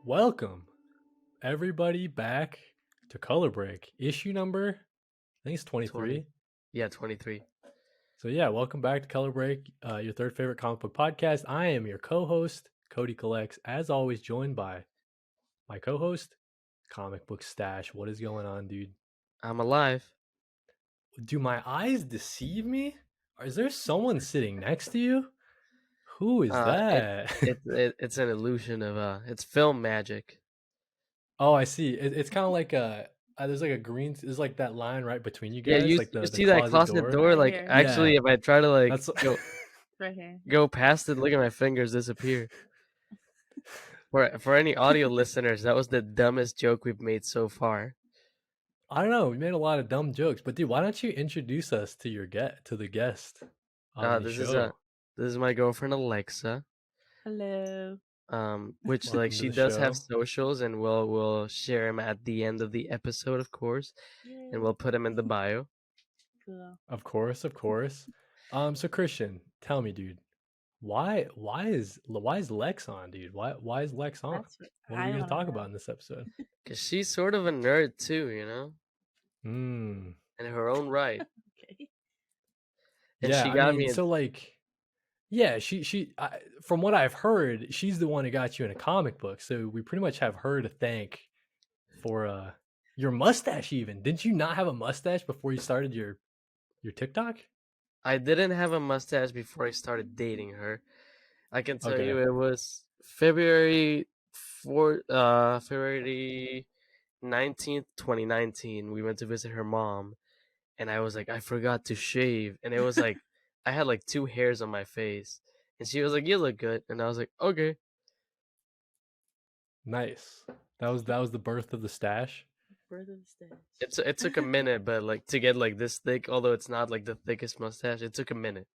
Welcome, everybody, back to Color Break, issue number, I think it's 20. 23. Yeah, 23. So, yeah, welcome back to Color Break, your third favorite comic book podcast. I am your co host, Cody Collects, as always, joined by my co host, Comic Book Stash. What is going on, dude? I'm alive. Do my eyes deceive me? Or is there someone sitting next to you? Who is Uh, it, that? it's an illusion of it's film magic. Oh, I see. It's kind of like there's like a green, there's like that line right between you Yeah, guys, you like you the see that closet closet door. door? Right Like, here. Yeah, actually, if I try to that's Right here. go past it, look at my fingers disappear. For any audio listeners, that was the dumbest joke we've made so far. I don't know. We made a lot of dumb jokes, but dude, why don't you introduce us to the guest on the This is show? my girlfriend Alexa. Hello. Which like Welcome to she the does have show. socials, and we'll share them at the end of the episode, of course, Yay. and we'll put them in the bio. Cool. Of course, of course. So Christian, tell me, dude, why is Lex on, dude? Why is Lex on? That's what What are we I gonna want to talk know. about in this episode? Cause she's sort of a nerd too, Hmm. in her own right. Okay. And Yeah, she I got mean, me. so like, yeah, from what I've heard, she's the one who got you in a comic book. So we pretty much have her to thank for your mustache. Even didn't you not have a mustache before you started your TikTok? I didn't have a mustache before I started dating her. I can tell Okay, you it was February 19th, 2019. We went to visit her mom, and I was like, I forgot to shave, and it was like I had like two hairs on my face, and she was like, "You look good," and I was like, "Okay." nice. That was the birth of the stash. Birth of the Stash. It took a minute, but like to get like this thick, although it's not like the thickest mustache, it took a minute.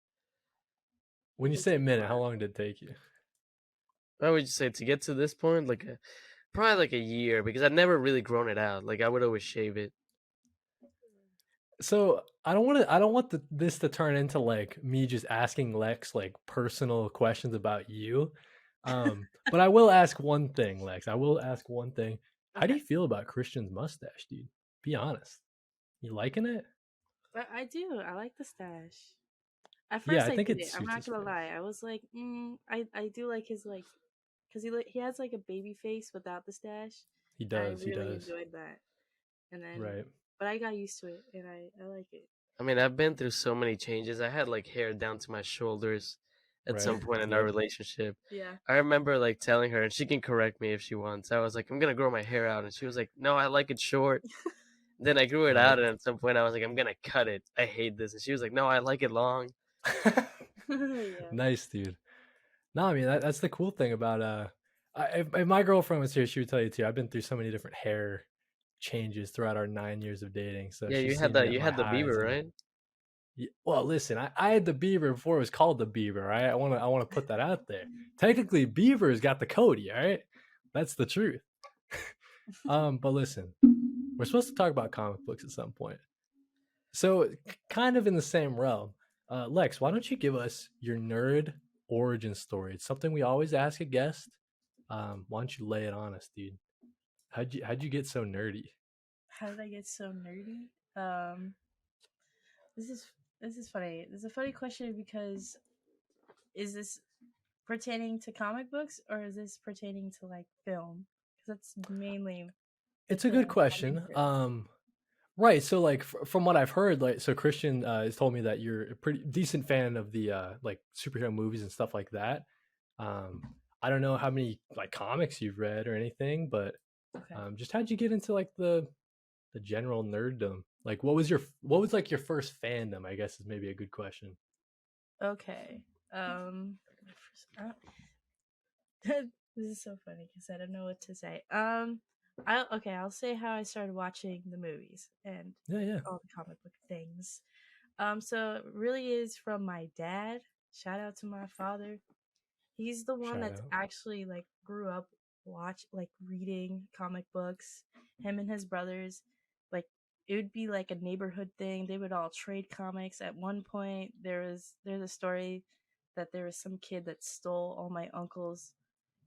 When you It say a took minute, how forever. long did it take you? What would you say to get to this point? Probably like a year, because I'd never really grown it out. Like I would always shave it. So I don't want this to turn into like me just asking Lex like personal questions about you. But I will ask one thing, Lex. I will ask one thing. How do Okay. you feel about Christian's mustache, dude? Be honest. You liking it? I do. I like the stash. At Yeah, first, I I think did it it. I'm suits not his gonna face. lie. I was like, I do like his like, cause he has like a baby face without the stash. He And I does. He really does. enjoyed that. And then, Right. but I got used to it, and I like it. I mean, I've been through so many changes. I had like hair down to my shoulders at Right. some point in our Yep. relationship. Yeah. I remember like telling her, and she can correct me if she wants. I was like, I'm gonna grow my hair out, and she was like, No, I like it short. Then I grew it Right. out, and at some point I was like, I'm gonna cut it. I hate this, and she was like, No, I like it long. Yeah. Nice, dude. No, I mean that's the cool thing about if my girlfriend was here, she would tell you too. I've been through so many different hair changes throughout our 9 years of dating, so Yeah, she's seen me at you my had the highs Bieber, and right? well, listen, I had the Beaver before it was called the Beaver, right? I want to put that out there. Technically, Beaver's got the Cody, all right? That's the truth. But listen, we're supposed to talk about comic books at some point. So, kind of in the same realm, Lex, why don't you give us your nerd origin story? It's something we always ask a guest. Why don't you lay it on us, dude? How'd you get so nerdy? How did I get so nerdy? Um, this is this is funny. This is a funny question because is this pertaining to comic books or is this pertaining to like film? Because that's mainly the It's a good thing I'm question. into. Right. So, like, from what I've heard, like, so Christian has told me that you're a pretty decent fan of the like superhero movies and stuff like that. Um, I don't know how many like comics you've read or anything, but Okay. just how'd you get into like the general nerddom? Like, what was like your first fandom? I guess is maybe a good question. Okay. My first, this is so funny because I don't know what to say. I'll say how I started watching the movies and Yeah, yeah. all the comic book things. So it really is from my dad. Shout out to my father. He's the one Shout that's out. actually like grew up reading comic books. Him and his brothers, like it would be like a neighborhood thing. They would all trade comics. At one point, there's a story that there was some kid that stole all my uncle's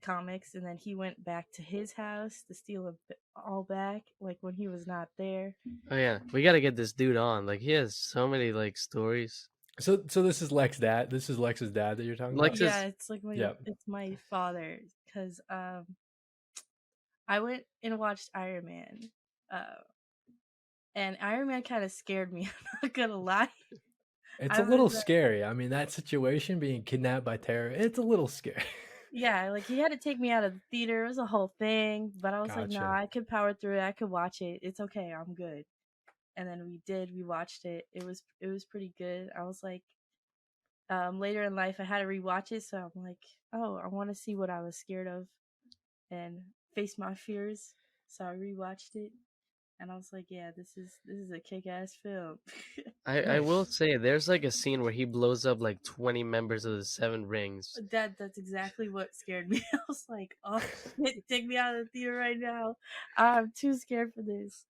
comics, and then he went back to his house to steal it all back, like when he was not there. Oh yeah, we gotta get this dude on. Like he has so many like stories. So this is Lex's dad. This is Lex's dad that you're talking about. Lex Yeah, is it's like Yeah. it's my father, because I went and watched Iron Man, uh, and Iron Man kind of scared me. I'm not gonna lie. It's I a little was scary. I mean, that situation, being kidnapped by terror, it's a little scary. yeah, like he had to take me out of the theater. It was a whole thing, but I was like, nah, Gotcha. I could power through it. I could watch it. It's okay. I'm good. And then we did. We watched it. It was pretty good. I was like, later in life, I had to rewatch it, so I'm like, oh, I want to see what I was scared of and face my fears. So I rewatched it, and I was like, yeah, this is a kick ass film. I will Nice. say there's like a scene where he blows up like 20 members of the Seven Rings. That's exactly what scared me. I was like, oh shit, take me out of the theater right now. I'm too scared for this.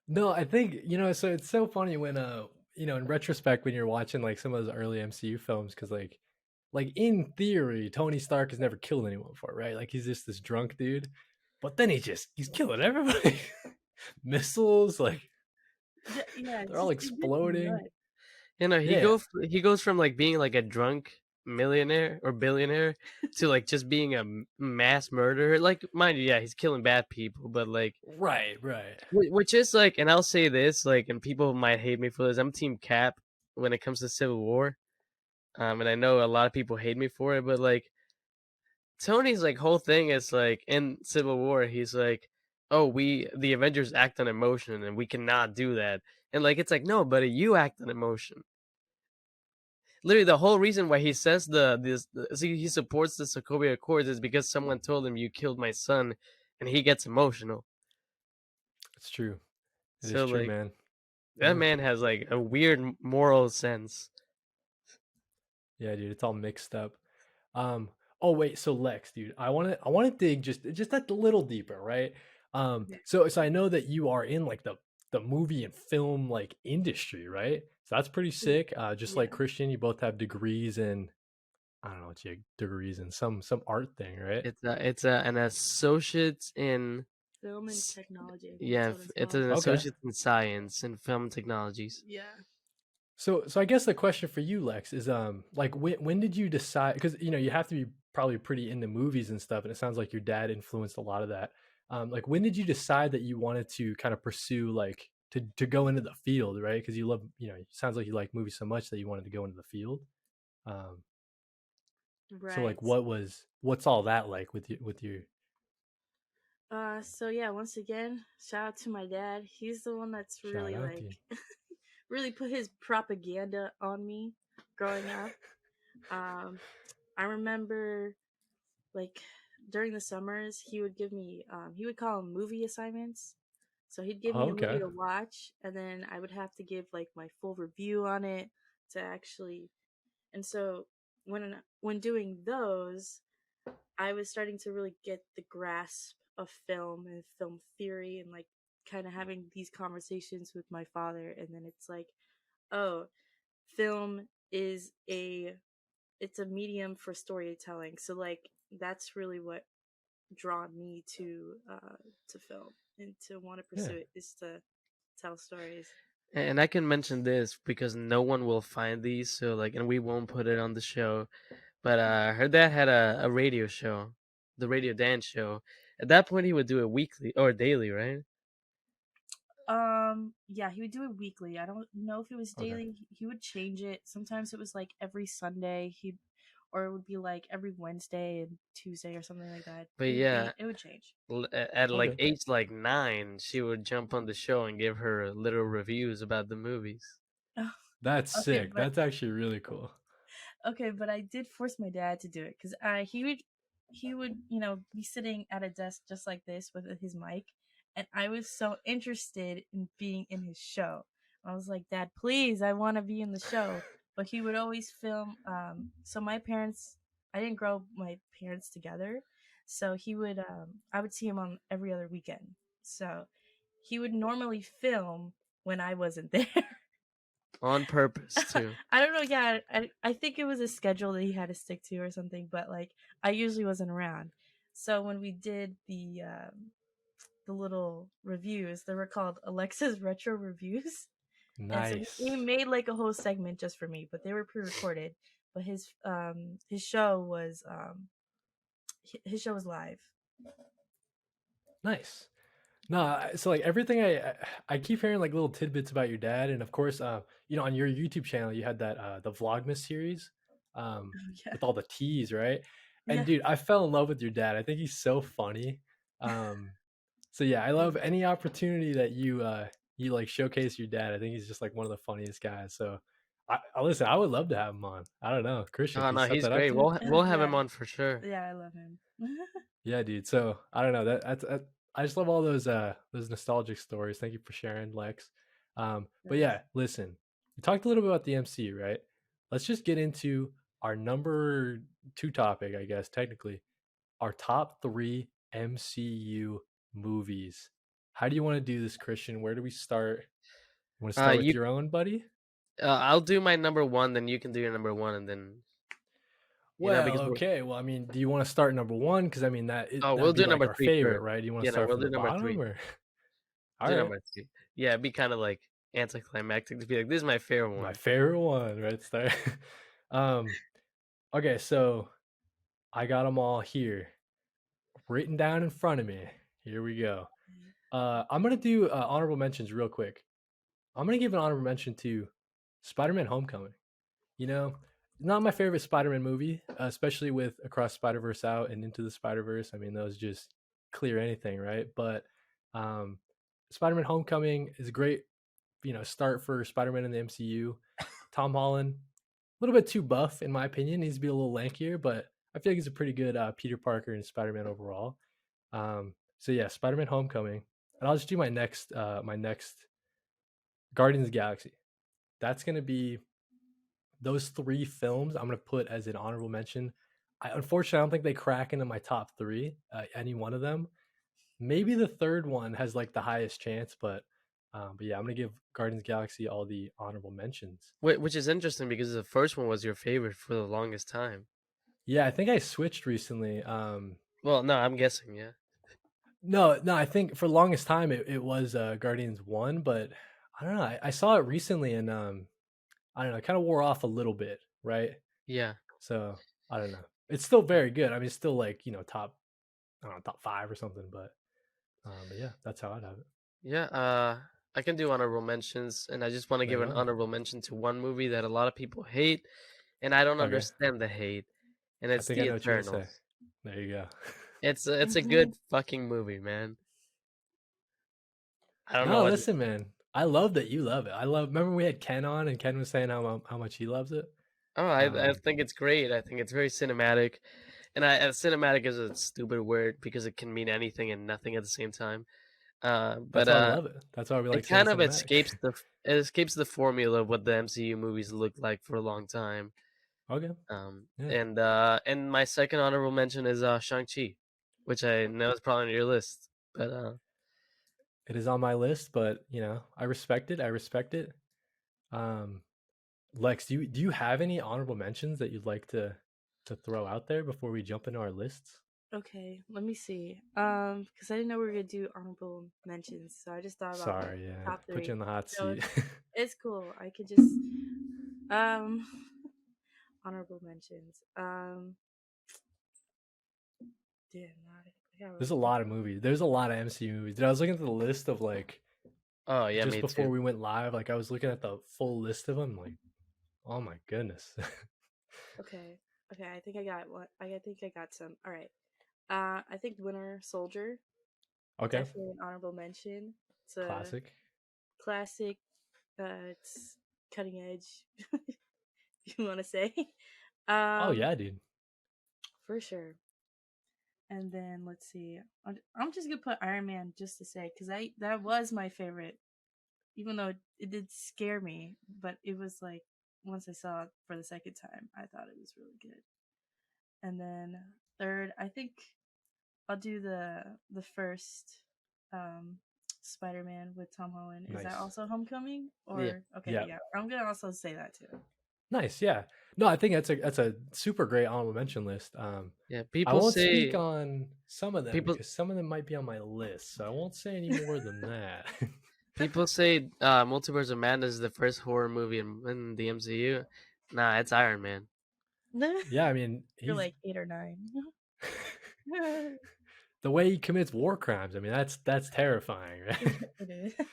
No, I think so it's so funny when in retrospect when you're watching like some of those early MCU films, because like in theory, Tony Stark has never killed anyone before, right? Like he's just this drunk dude, but then he's killing everybody. Missiles, like Yeah, they're all it gets exploding. nuts. You know, Yeah, he goes from like being like a drunk millionaire or billionaire to like just being a mass murderer. Like, mind you, yeah, he's killing bad people, but like, right. which is like, and I'll say this, like, and people might hate me for this. I'm Team Cap when it comes to Civil War, and I know a lot of people hate me for it, but like, Tony's like whole thing is like in Civil War, he's like, "Oh, we the Avengers act on emotion, and we cannot do that." And like, it's like, no, buddy, you act on emotion. Literally, the whole reason why he says he supports the Sokovia Accords is because someone told him you killed my son, and he gets emotional. It's true. It is So true, like man. that Yeah. man has like a weird moral sense. Yeah, dude, it's all mixed up. Um, oh wait, so Lex, dude, I want to dig just a little deeper, right? Yeah. So I know that you are in like the movie and film like industry, right? So that's pretty sick. Just like Yeah. Christian, you both have degrees in, I don't know what your degrees in, some art thing, right? It's an associate in Film and technology, I think that's yeah, what it's it's called. an Okay. associate in science and film technologies. Yeah. So I guess the question for you, Lex, is like when did you decide? Because you have to be probably pretty into movies and stuff, and it sounds like your dad influenced a lot of that. Like when did you decide that you wanted to kind of pursue like to go into the field, right? Because you love it sounds like you like movies so much that you wanted to go into the field. Um, so like Right. what's all that like with your So yeah, once again, shout out to my dad. He's the one that's shout really out to like you? really put his propaganda on me growing up. Um I remember like during the summers he would give me he would call them movie assignments. So he'd give Oh, me a movie okay. to watch, and then I would have to give like my full review on it to actually. And so when doing those, I was starting to really get the grasp of film and film theory, and like kind of having these conversations with my father. And then it's like, oh, film is a medium for storytelling. So like that's really what drawn me to film and to want to Yeah. pursue it, is to tell stories. And I can mention this because no one will find these, so like, and we won't put it on the show. But her dad had a radio show, the Radio Dance Show. At that point, he would do it weekly or daily, right? Yeah, he would do it weekly. I don't know if it was Okay. daily. He would change it. Sometimes it was like every Sunday. Or it would be like every Wednesday and Tuesday or something like that. But yeah, It would change. at like Okay. age like 9, she would jump on the show and give her little reviews about the movies. That's Okay, sick. That's actually really cool. okay, but I did force my dad to do it because he would be sitting at a desk just like this with his mic, and I was so interested in being in his show. I was like, Dad, please, I want to be in the show. But he would always film. So my parents, I didn't grow my parents together, so I would see him on every other weekend. So he would normally film when I wasn't there. on purpose too. I don't know. Yeah, I think it was a schedule that he had to stick to or something. But like, I usually wasn't around, so when we did the little reviews, they were called Alexa's retro reviews, and so he Nice. made like a whole segment just for me. But they were pre-recorded. But his show was his show was live. Nice. No, so like everything I keep hearing like little tidbits about your dad, and of course, on your YouTube channel you had that the Vlogmas series, Yeah, with all the teas, right? And yeah. dude, I fell in love with your dad. I think he's so funny. Um, so yeah, I love any opportunity that you like showcase your dad. I think he's just like one of the funniest guys. So I listen. I would love to have him on. I don't know, Christian. Oh Can you no, set he's that up, great. dude? We'll have Yeah, him on for sure. yeah. I love him. Yeah, dude. So I don't know I just love all those nostalgic stories. Thank you for sharing, Lex. But Yes. yeah, listen, we talked a little bit about the MCU, right? Let's just get into our number two topic, I guess, technically, our top three MCU movies. How do you want to do this, Christian? Where do we start? You want to start with You your own, buddy? I'll do my number one, then you can do your number one, and then Well, because we're okay. Well, I mean, do you want to start number one? Because I mean we'll that'd be do like number our three favorite, first. right? Do you want to Yeah, no, start we'll from the do number bottom three. or? All Do right. number three. Yeah, it'd be kind of like anticlimactic to be like, this is my favorite My one. favorite one right there. um, okay, so I got them all here, written down in front of me. Here we go. I'm gonna do honorable mentions real quick. I'm gonna give an honorable mention to Spider-Man: Homecoming. You know, not my favorite Spider-Man movie, especially with Across Spider-Verse out and Into the Spider-Verse. I mean, those just clear anything, right? But um, Spider-Man: Homecoming is a great, start for Spider-Man in the MCU. Tom Holland, little bit too buff in my opinion. Needs to be a little lankier, but I feel like he's a pretty good Peter Parker and Spider-Man overall. So yeah, Spider-Man: Homecoming, and I'll just do my next Guardians of the Galaxy. That's gonna be those three films. I'm gonna put as an honorable mention. Unfortunately, I don't think they crack into my top three. Any one of them. Maybe the third one has like the highest chance, but yeah, I'm gonna give Guardians of the Galaxy all the honorable mentions. Which is interesting because the first one was your favorite for the longest time. Yeah, I think I switched recently. Well, no, I'm guessing, yeah. No, I think for the longest time it was Guardians 1, but I don't know. I saw it recently and I don't know, it kind of wore off a little bit, right? Yeah. So I don't know. It's still very good. I mean, it's still like, top, I don't know, top 5 or something, but yeah, that's how I'd have it. Yeah, I can do honorable mentions, and I just want to give Right an on. honorable mention to one movie that a lot of people hate, and I don't Okay. understand the hate, and I it's think I The know what you're gonna say. Eternals. There you go. It's a good fucking movie, man. I don't know No, what. listen, man. I love that you love it. Remember we had Ken on and Ken was saying how much he loves it. Oh, I Um, think it's great. I think it's very cinematic, and cinematic is a stupid word because it can mean anything and nothing at the same time. But that's why we love it. That's why we like it saying kind of cinematic. escapes the formula of what the MCU movies looked like for a long time. Okay. Yeah. And my second honorable mention is Shang-Chi, which I know is probably on your list, but It is on my list, but I respect it. I respect it. Um, Lex, do you have any honorable mentions that you'd like to throw out there before we jump into our lists? Okay, let me see. Because I didn't know we were gonna do honorable mentions, so I just thought about my Sorry, yeah, top put you three. in the hot So seat. it's cool. I could just um honorable mentions. Damn, I gotta There's a think lot of about. movies. There's a lot of MCU movies. Dude, I was looking at the list of like oh yeah, just me before too. we went live. Like I was looking at the full list of them. Like, oh my goodness. Okay, okay. I think I got one. I think I got some. All right. I think Winter Soldier Okay, definitely an honorable mention. It's a classic. classic. It's cutting edge. If you want to say. Oh Um, yeah, dude. for sure. And then let's see. I'm just gonna put Iron Man just to say because I that was my favorite, even though it did scare me. But it was like once I saw it for the second time, I thought it was really good. And then third, I think I'll do the first, um, Spider-Man with Tom Holland. Is that Nice. also Homecoming? Yeah, Or okay, Yeah. yeah. I'm gonna also say that too. Nice. Yeah. No, I think that's a super great honorable mention list. yeah. I People won't speak say on some of them people because some of them might be on my list, so I won't say any more than that. people say Multiverse of Madness is the first horror movie in the MCU. Nah, it's Iron Man. Yeah, I mean, You're he's like 8 or 9. the way he commits war crimes. I mean, that's terrifying, right? It is.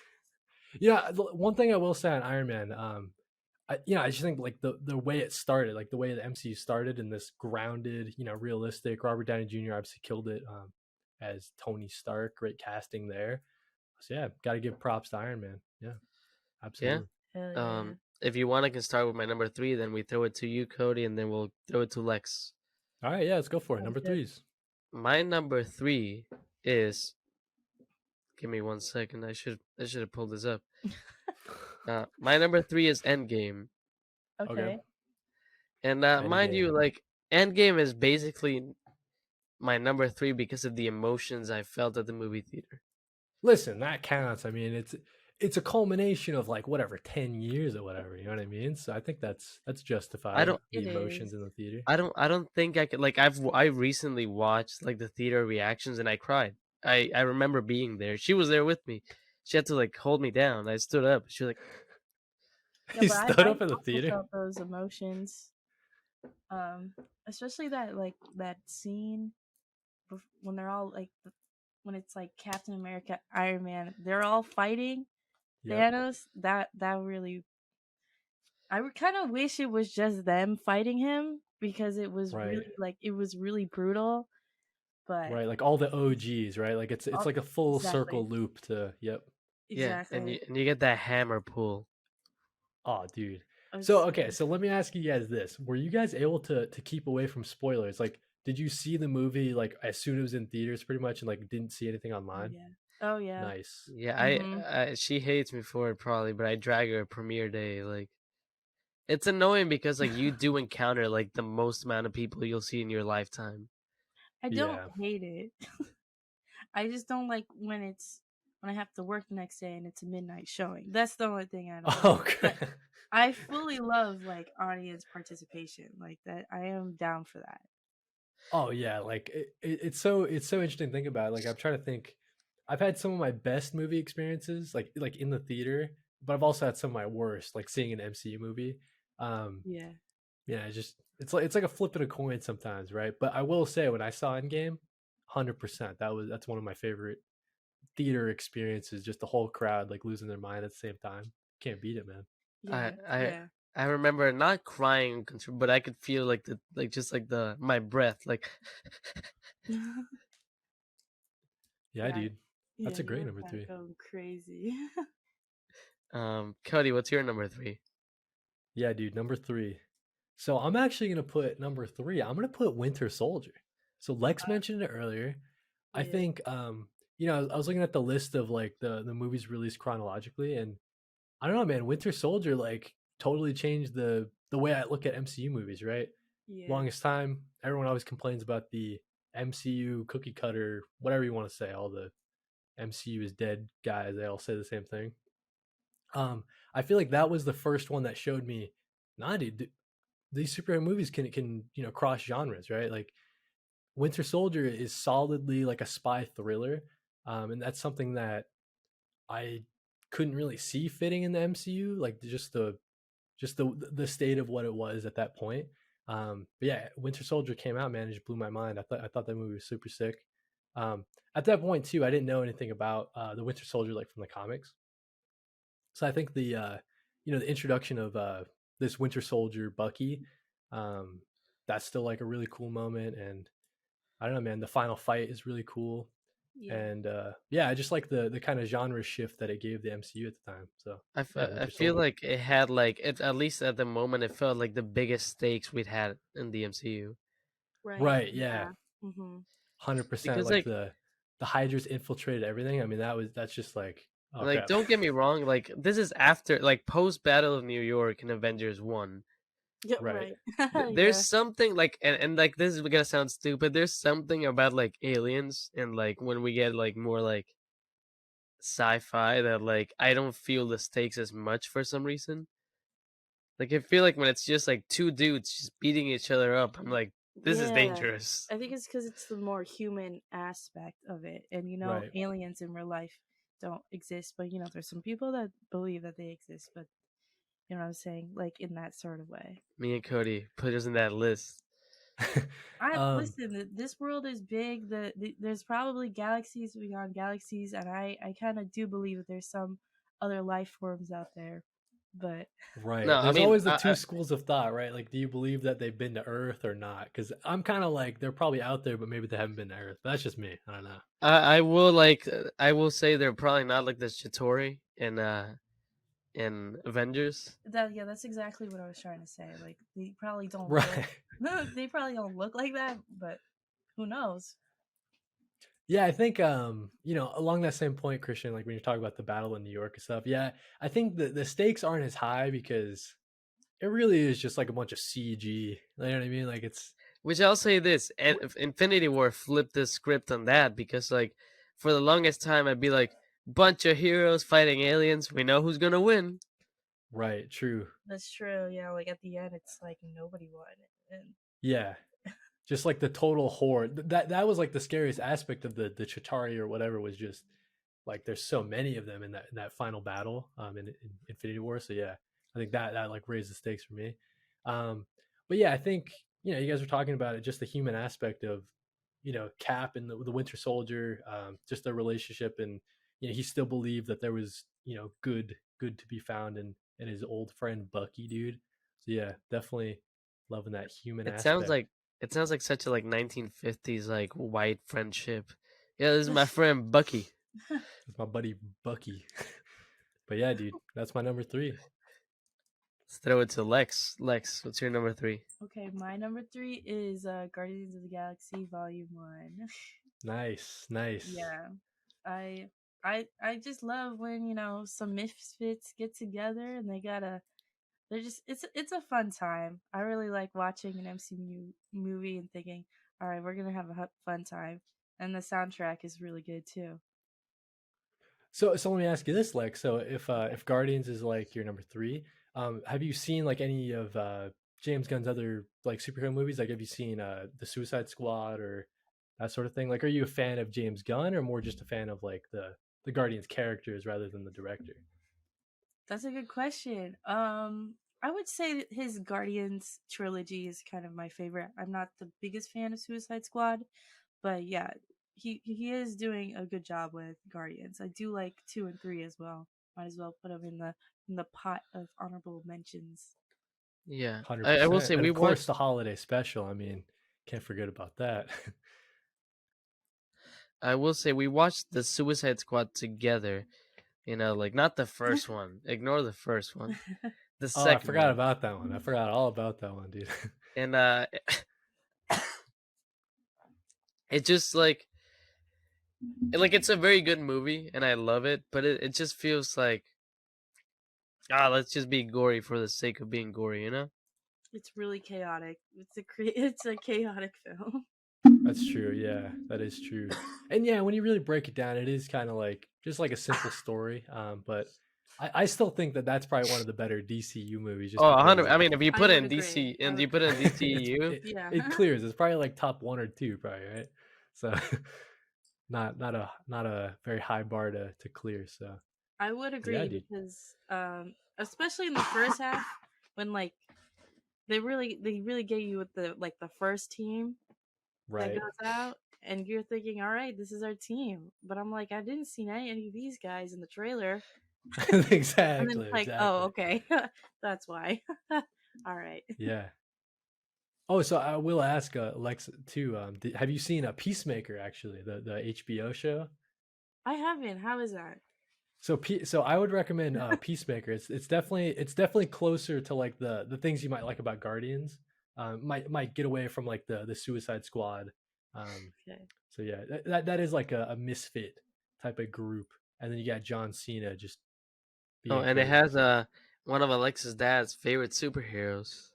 Yeah, one thing I will say on Iron Man, I just think like the way it started, like the way the MCU started in this grounded, realistic. Robert Downey Jr. obviously killed it as Tony Stark. Great casting there. So yeah, got to give props to Iron Man. Yeah, Yeah. absolutely. Hell yeah. If you want, I can start with my number 3. Then we throw it to you, Cody, and then we'll throw it to Lex. All right, yeah, let's go for it. Sounds Number good. threes. My number 3 is. Give me 1 second. I should have pulled this up. My number 3 is Endgame, Okay, Okay. and mind you, Endgame. like Endgame is basically my number 3 because of the emotions I felt at the movie theater. Listen, that counts. I mean, it's a culmination of like whatever 10 years or whatever. You know what I mean? So I think that's I justified. don't The It emotions is. in the theater. I don't think I could like I recently watched like the theater reactions and I cried. I remember being there. She was there with me. She had to like hold me down. I stood up. She was like, Yeah, He but stood I up in the also theater. felt those emotions. Especially that scene when they're all like when it's like Captain America, Iron Man, they're all fighting Yep. Thanos. That really, I kind of wish it was just them fighting him because Right. it was really brutal. But Right. Like all the OGs. Right. Like it's all, like a full exactly, circle loop to. Yep. yeah, exactly. and you get that hammer pull. Oh, dude. So It's okay, so let me ask you guys this: were you guys able to keep away from spoilers? Like, did you see the movie like as soon as it was in theaters, pretty much, and like didn't see anything oh online? yeah, oh yeah. Nice. Yeah, Mm-hmm. she hates me for it probably, but I drag her premiere day. Like it's annoying because like you do encounter like the most amount of people you'll see in your lifetime. I don't Yeah. hate it. I just don't like when I have to work the next day and it's a midnight showing. That's the only thing I don't like. Okay. But I fully love like audience participation. Like that, I am down for that. Oh yeah, like it's so interesting to think about. Like I'm trying to think. I've had some of my best movie experiences, like in the theater, but I've also had some of my worst, like seeing an MCU movie. Um, Yeah, yeah, it's like a flip of a coin sometimes, right? But I will say when I saw Endgame, 100%, that's one of my favorite theater experiences. Just the whole crowd like losing their mind at the same time. Can't beat it, man. I yeah, I yeah. I remember not crying, but I could feel like the like just like the my breath like. Yeah, Yeah, dude, yeah. that's a You great were number kind of three. going crazy. Cody, what's your number 3? Yeah, dude, number three. So I'm actually gonna put number three. I'm gonna put Winter Soldier. So Lex mentioned it earlier. I Yeah, think I was looking at the list of like the movies released chronologically, and I don't know, man. Winter Soldier like totally changed the way I look at MCU movies. Right, yeah, longest time, everyone always complains about the MCU cookie cutter, whatever you want to say. All the MCU is dead guys. They all say the same thing. Um, I feel like that was the first one that showed me, nah, dude, these superhero movies can cross genres, right? Like Winter Soldier is solidly like a spy thriller, and that's something that I couldn't really see fitting in the MCU, like just the state of what it was at that point. But yeah, Winter Soldier came out, man, it just blew my mind. I thought that movie was super sick. Um, at that point too, I didn't know anything about the Winter Soldier like from the comics, so I think the introduction of this Winter Soldier Bucky, um, that's still like a really cool moment, and I don't know, man. The final fight is really cool, yeah. and yeah, I just like the kind of genre shift that it gave the MCU at the time. So yeah, I Winter feel Soldier. like it had like it at least at the moment it felt like the biggest stakes we'd had in the MCU Right. Right? Yeah, Yeah. Mm-hmm. 100%. because Like the Hydras infiltrated everything. I mean, that's just like oh like crap. don't get me wrong, like this is after like post Battle of New York and Avengers 1. Yeah. Right. Right. There's Yeah. something like and like this is gonna sound stupid. There's something about like aliens and like when we get like more like sci-fi that like I don't feel the stakes as much for some reason. Like I feel like when it's just like two dudes just beating each other up, I'm like, this is Yeah, dangerous. I think it's because it's the more human aspect of it, and Right. aliens in real life don't exist, but there's some people that believe that they exist, but you know what I'm saying, like in that sort of way. Me and Cody put us in that list. I um, listen. This world is big. There's probably galaxies beyond galaxies, and I kind of do believe that there's some other life forms out there, but No, right. I There's mean, always the two schools of thought, right? Like, do you believe that they've been to Earth or not? Because I'm kind of like they're probably out there, but maybe they haven't been to Earth. But that's just me. I don't know. I will like I will say they're probably not like the Chitauri in Avengers. that's exactly what I was trying to say. Like they probably don't look, Right. they probably don't look like that, but who knows? Yeah, I think along that same point, Christian, like when you're talking about the battle in New York and stuff, yeah, I think the stakes aren't as high because it really is just like a bunch of CG. You know what I mean? Like it's Which I'll say this, Infinity War flipped the script on that because like for the longest time I'd be like bunch of heroes fighting aliens, we know who's gonna win. right, true. That's true. Yeah, like at the end, it's like nobody won, and Yeah. Just like the total horde. That was like the scariest aspect of the Chitari or whatever was just like there's so many of them in that final battle in Infinity War. So yeah, I think that like raised the stakes for me. But yeah, I think you guys were talking about it, just the human aspect of Cap and the Winter Soldier, just their relationship, and he still believed that there was good to be found in his old friend Bucky, dude. So yeah, definitely loving that human It sounds aspect. like it sounds like such a like 1950s like white friendship. Yeah, this is my friend Bucky. It's my buddy Bucky. But yeah, dude, that's my number three. Let's throw it to Lex. Lex, what's your number 3? okay, my number three is Guardians of the Galaxy Volume One. Nice, nice. Yeah, I I just love when some misfits get together and they're just it's a fun time. I really like watching an MCU movie and thinking, all right, we're gonna have a fun time, and the soundtrack is really good too. So let me ask you this, Lex. So if Guardians is like your number three, have you seen like any of James Gunn's other like superhero movies? Like have you seen the Suicide Squad or that sort of thing? Like are you a fan of James Gunn or more just a fan of like the Guardians characters rather than the director? That's a good question. I would say that his Guardians trilogy is kind of my favorite. I'm not the biggest fan of Suicide Squad, but yeah, he is doing a good job with Guardians. I do like 2 and 3 as well. Might as well put them in the pot of honorable mentions. Yeah. Hundred I will percent. say And we of course watched the holiday special. I mean, can't forget about that. I will say we watched the Suicide Squad together. You know, like not the first one. Ignore the first one. The Oh, I second forgot one. about that one. I forgot all about that one, dude. And it just like it's a very good movie and I love it, but it just feels like let's just be gory for the sake of being gory, you know? It's really chaotic. It's a chaotic film. That's true. Yeah, that is true. And yeah, when you really break it down, it is kind of like just like a simple story. But I still think that that's probably one of the better DCU movies, just Oh, 100. because I mean, if you I put it would in agree. DC I and would you put it in agree. DCU, Yeah. it clears. It's probably like top one or two, probably right. So not a very high bar to clear. So I would yeah, agree dude. because especially in the first half when like they really get you with the first team that Right. goes out and you're thinking, all right, this is our team. But I'm like, I didn't see any of these guys in the trailer. And then Exactly. it's like, oh, Exactly. okay. That's why. All right. Yeah. Oh, so I will ask Alexa too. Have you seen a Peacemaker? Actually, the HBO show. I haven't. How is that? So I would recommend Peacemaker. It's definitely closer to like the things you might like about Guardians. Might get away from like the Suicide Squad. Um, Okay. so yeah, that is like a misfit type of group, and then you got John Cena just oh, being and it crazy. has So one of Alexa's dad's favorite superheroes,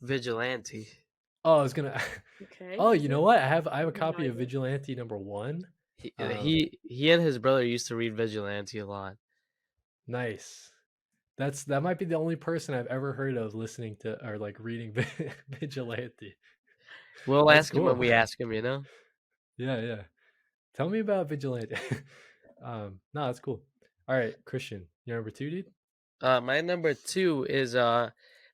Vigilante. oh, I was gonna. Okay. Oh, Is you know it? what? I have a I have no copy of idea. Vigilante number one. He Um, he and his brother used to read Vigilante a lot. nice. That might be the only person I've ever heard of listening to or like reading Vigilante. We'll That's ask him when cool. we ask him. You know. Yeah, yeah. Tell me about Vigilante. No, that's cool. All right, Christian, you're number two, dude. My number two is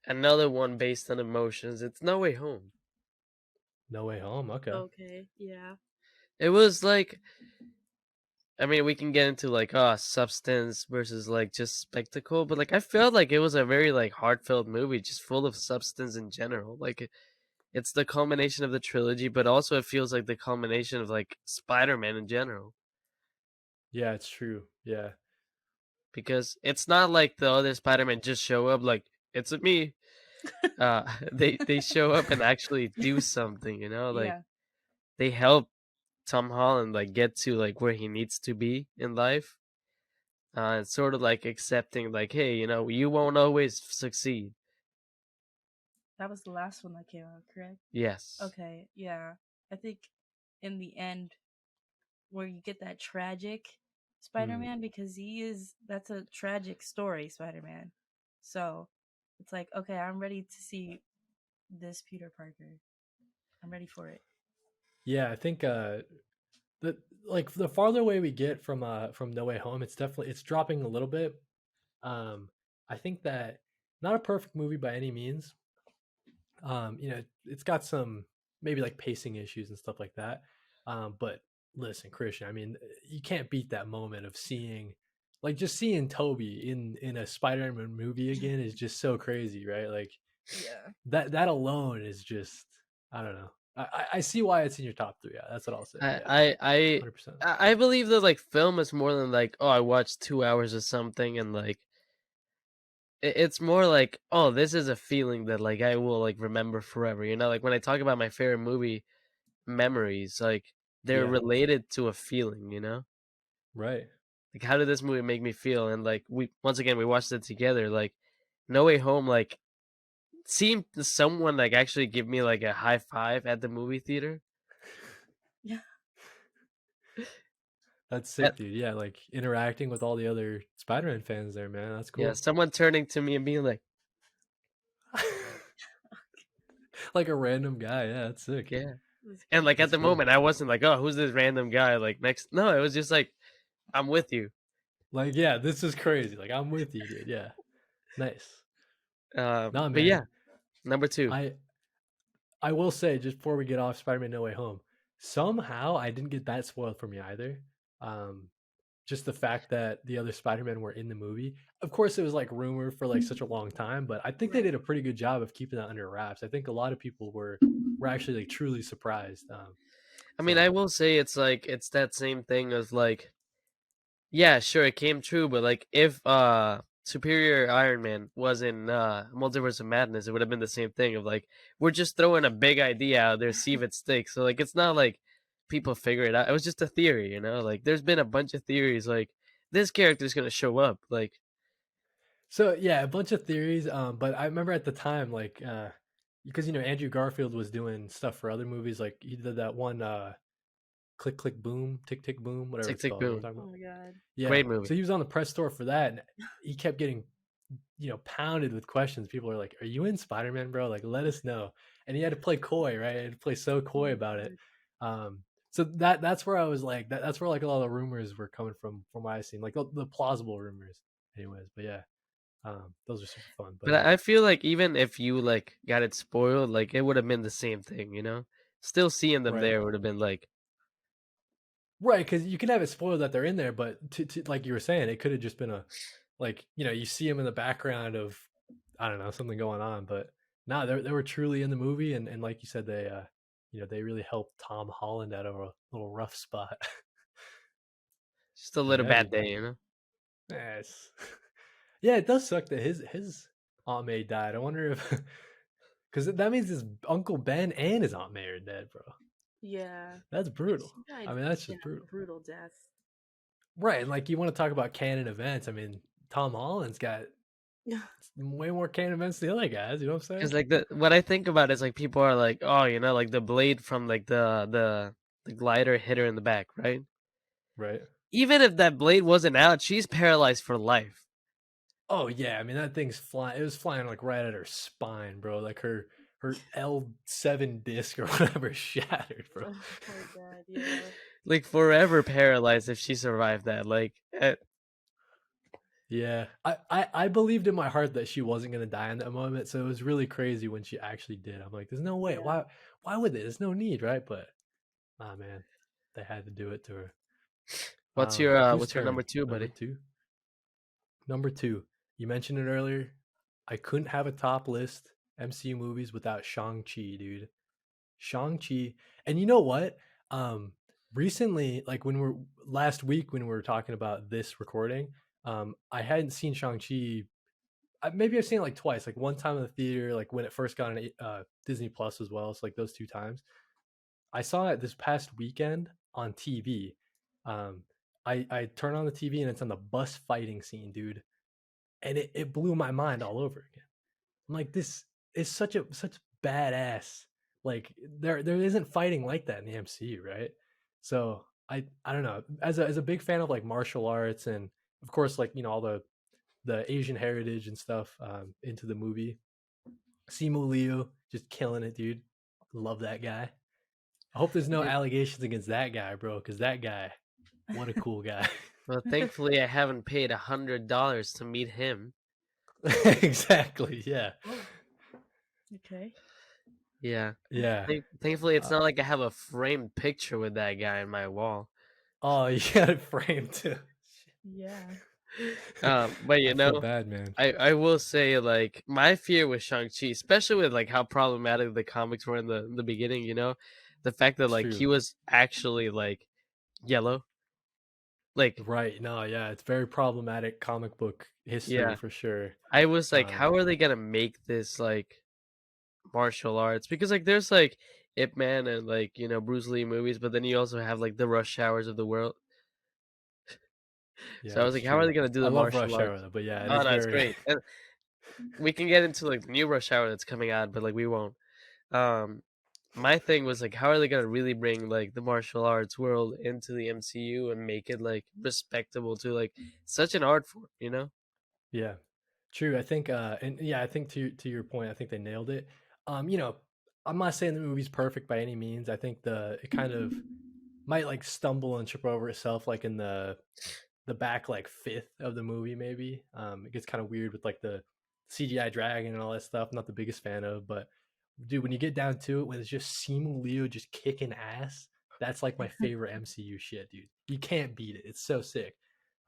another one based on emotions. It's No Way Home. No Way Home. Okay. Okay, yeah. It was like, I mean, we can get into like substance versus like just spectacle, but like I felt like it was a very like heartfelt movie, just full of substance in general. Like it's the culmination of the trilogy, but also it feels like the culmination of like Spider-Man in general. Yeah, it's true. Yeah. Because it's not like the other Spider-Man just show up like it's me. They show up and actually do something, you know, like Yeah, they help Tom Holland like get to like where he needs to be in life. It's sort of like accepting like, hey, you know, you won't always succeed. that was the last one that came out, correct? Yes. Okay, yeah. I think in the end, where you get that tragic Mm. Spider-Man, because that's a tragic story, Spider-Man. So it's like, okay, I'm ready to see this Peter Parker. I'm ready for it. Yeah, I think the like the farther away we get from No Way Home, it's dropping a little bit. Um, I think that not a perfect movie by any means. It's got some maybe like pacing issues and stuff like that. But listen, Christian, I mean, you can't beat that moment of just seeing Toby in a Spider-Man movie again is just so crazy, right? Like Yeah. that alone is just I don't know. I see why it's in your top three. Yeah, that's what I'll say. I Yeah, I I 100%. I believe that like film is more than like, oh, I watched 2 hours of something and like it's more like, oh, this is a feeling that like I will like remember forever. You know, like when I talk about my favorite movie memories, like they're Yeah, related to a feeling, you know? right. Like how did this movie make me feel? And like we once again we watched it together, like No Way Home, like seeing someone like actually give me like a high five at the movie theater. Yeah. That's That, sick, dude. Yeah, like interacting with all the other Spider-Man fans there, man. That's yeah, cool. someone turning to me and being like, Like a random guy. Yeah, that's sick. yeah. That's And like crazy. at That's the cool. moment I wasn't like, oh, who's this random guy? Like next no, it was just like, I'm with you. Like, yeah, this is crazy. Like, I'm with you, dude. Yeah, nice. Nah, But yeah, man. number two. I I will say just before we get off Spider-Man No Way Home, somehow I didn't get that spoiled for me either. Um, just the fact that the other Spider-Men were in the movie. Of course, it was like rumored for like such a long time, but I think they Right. did a pretty good job of keeping that under wraps. I think a lot of people were actually like truly surprised. I mean, I So will say it's like it's that same thing as like, yeah, sure, it came true, but like if Superior Iron Man was in Multiverse of Madness, it would have been the same thing of like we're just throwing a big idea out there, see if it sticks. So like it's not like people figure it out. It was just a theory, you know? Like there's been a bunch of theories like this character's gonna show up. Like So yeah, a bunch of theories. But I remember at the time, like, because Andrew Garfield was doing stuff for other movies. Like he did that one, Click Click Boom, Tick Tick Boom, whatever Tick it's Tick called. You know what Boom. I'm talking Oh about? my god. Yeah. Great movie. So he was on the press store for that, and he kept getting, pounded with questions. People are like, "Are you in Spider Man, bro? Like, let us know." And he had to play coy, right? He had to play so Oh coy my about it. god. So that's where I was like, that's where like a lot of the rumors were coming from what I seen, like the plausible rumors, anyways. But yeah. Those are super fun. But But I feel like even if you like got it spoiled, like it would have been the same thing, you know? Still seeing them right, there would have been like right, because you can have it spoiled that they're in there, but to like you were saying, it could have just been a like you see them in the background of I don't know something going on, but nah, they were truly in the movie, and like you said, they really helped Tom Holland out of a little rough spot. just a But little yeah, bad dude, day, you know? yes, yeah, it does suck that his Aunt May died. I wonder if because that means his Uncle Ben and his Aunt May are dead, bro. Yeah. That's brutal. She I died mean, that's in just a brutal. brutal death. Right, and like you want to talk about canon events. I mean, Tom Holland's got way more canon events than the other guys. You know what I'm saying? Because like the what I think about is like people are like, oh, you know, like the blade from like the glider hit her in the back, right? right? Even if that blade wasn't out, she's paralyzed for life. Oh yeah, I mean that thing's flying. It was flying like right at her spine, bro. Like her L7 disc or whatever shattered, bro. Oh my god, yeah. Like forever paralyzed if she survived that. Like Yeah, I believed in my heart that she wasn't gonna die in that moment, so it was really crazy when she actually did. I'm like, there's no way. Yeah. Why would they? There's no need, right? But ah man, they had to do it to her. Whose what's your number turn? two, Number buddy? two. Number two. You mentioned it earlier. I couldn't have a top list MCU movies without Shang-Chi, dude. Shang-Chi. And you know what? Um, recently, like when we're last week when we were talking about this recording, I hadn't seen Shang-Chi. Maybe I've seen it like twice, like one time in the theater, like when it first got on Disney Plus as well. So like those two times. I saw it this past weekend on TV. Um, I turn on the TV and it's on the bus fighting scene, dude, and it blew my mind all over again. I'm like, this is such badass. Like there isn't fighting like that in the MCU, right? So I don't know. As a big fan of like martial arts and of course like all the Asian heritage and stuff into the movie. Simu Liu just killing it, dude. Love that guy. I hope there's no Yeah. allegations against that guy, bro, because that guy, what a cool guy. Well, thankfully I haven't paid $100 to meet him. Exactly. Yeah. Oh, okay. Yeah. Yeah. Thankfully, it's Uh, not like I have a framed picture with that guy in my wall. oh, you got it framed too. Yeah. But I feel bad, man. I will say like my fear with Shang-Chi, especially with like how problematic the comics were in the beginning, the fact that like True. he was actually like yellow, like Right. No, yeah, it's very problematic comic book history yeah, for sure. I was like, Um, how are they gonna make this like martial arts? Because like there's like Ip Man and like Bruce Lee movies, but then you also have like the Rush Hours of the world. yeah, So I was it's like, how are true. they gonna do I the love martial Rush Hour arts? though, but yeah, it Oh is no, it's very great. And we can get into like the new Rush Hour that's coming out, but like we won't. Um, my thing was like, how are they gonna really bring like the martial arts world into the MCU and make it like respectable to like such an art form? yeah. True. I think and yeah, I think to your point, I think they nailed it. I'm not saying the movie's perfect by any means. I think it kind of might like stumble and trip over itself like in the back like fifth of the movie maybe. It gets kind of weird with like the CGI dragon and all that stuff. I'm not the biggest fan of, but dude, when you get down to it, when it's just Simu Liu just kicking ass, that's like my favorite MCU shit, dude. You can't beat it. It's so sick.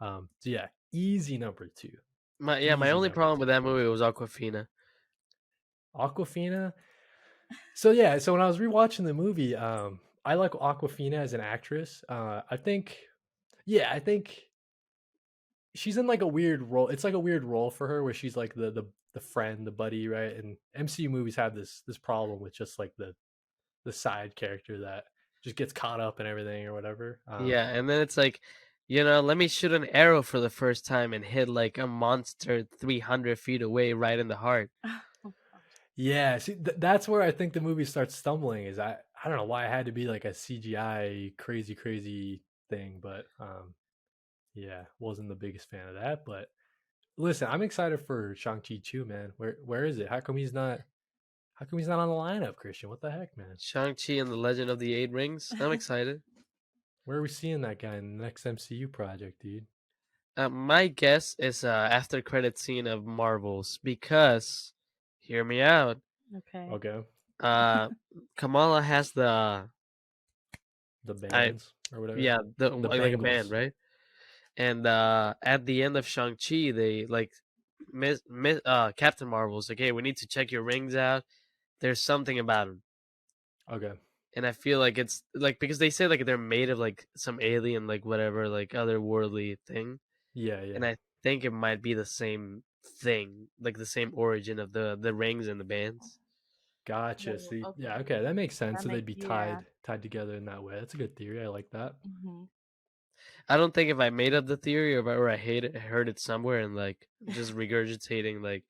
So yeah, easy number two. My Easy only number problem with two. that movie was Aquafina. Aquafina. So yeah, so when I was rewatching the movie, I like Aquafina as an actress. I think she's in like a weird role. It's like a weird role for her where she's like the friend, the buddy, right? And MCU movies have this problem with just like the side character that just gets caught up in everything or whatever. Yeah, and then it's like, let me shoot an arrow for the first time and hit like a monster 300 feet away right in the heart. Oh god. Yeah, see, that's where I think the movie starts stumbling. Is I don't know why it had to be like a CGI crazy thing, but yeah, wasn't the biggest fan of that. But listen, I'm excited for Shang-Chi 2, man. Where is it? How come he's not on the lineup, Christian? What the heck, man? Shang-Chi and the Legend of the Eight Rings. I'm excited. Where are we seeing that guy in the next MCU project, dude? My guess is after credit scene of Marvels because, hear me out. Okay. Okay. Uh, Kamala has The I bands or whatever. yeah the The like a band, Bengals. right? And at the end of Shang-Chi, they like Captain Marvel's like, hey, we need to check your rings out. There's something about them. Okay. And I feel like it's like because they say like they're made of like some alien like whatever like otherworldly thing, Yeah, and yeah. I think it might be the same thing, like the same origin of the rings and the bands. Gotcha. Oh, See, yeah, okay. okay, that makes sense. That So make they'd be yeah. tied together in that way. That's a good theory. I like that. Hmm. I don't think if I made up the theory or I heard it somewhere and like just regurgitating like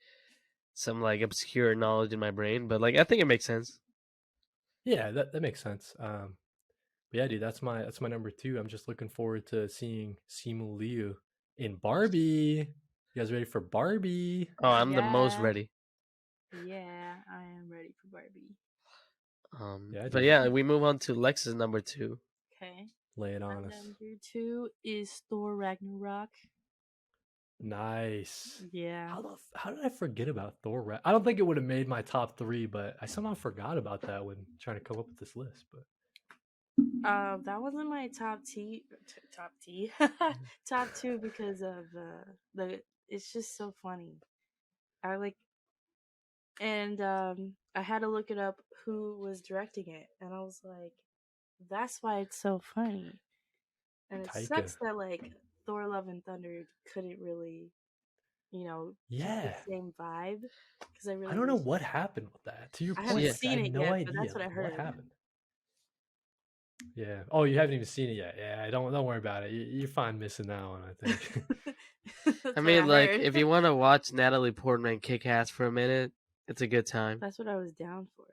some like obscure knowledge in my brain, but like I think it makes sense. Yeah, that makes sense. yeah, dude, that's my number two. I'm just looking forward to seeing Simu Liu in Barbie. You guys ready for Barbie? Oh, I'm the most Yeah, ready. yeah, I am ready for Barbie. Yeah, But dude, yeah, we move on to Lex's number two. Okay, lay it my on us. number two is Thor Ragnarok. Nice. Yeah. How did I forget about Thor? I don't think it would have made my top three, but I somehow forgot about that when trying to come up with this list. But That wasn't my top T, top two because of the. It's just so funny. I like, and I had to look it up who was directing it, and I was like, that's why it's so funny. And it Taika, sucks that like Thor: Love and Thunder couldn't really, keep the yeah, same vibe because I I really don't know wish what happened with that. To your I haven't point, Yeah, like I seen have it no yet, but idea that's what I like what heard. happened. Yeah. Oh, you haven't even seen it yet. Yeah. Don't worry about it. You're fine missing that one. I think. I That's what I mean, like, heard. if you want to watch Natalie Portman kick ass for a minute, it's a good time. That's what I was down for.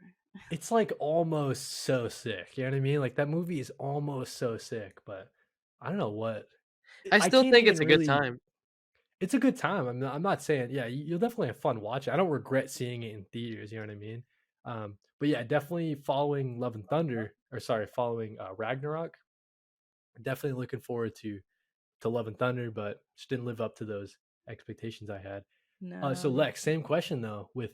It's like almost so sick. You know what I mean? Like that movie is almost so sick, but I don't know what. I I still can't think even it's a good really. time. It's a good time. I'm not saying yeah. You'll definitely have fun watching. I don't regret seeing it in theaters. You know what I mean? But yeah, definitely following Love and Thunder, or sorry, following Ragnarok. Definitely looking forward to Love and Thunder, but just didn't live up to those expectations I had. So No. Lex, same question though with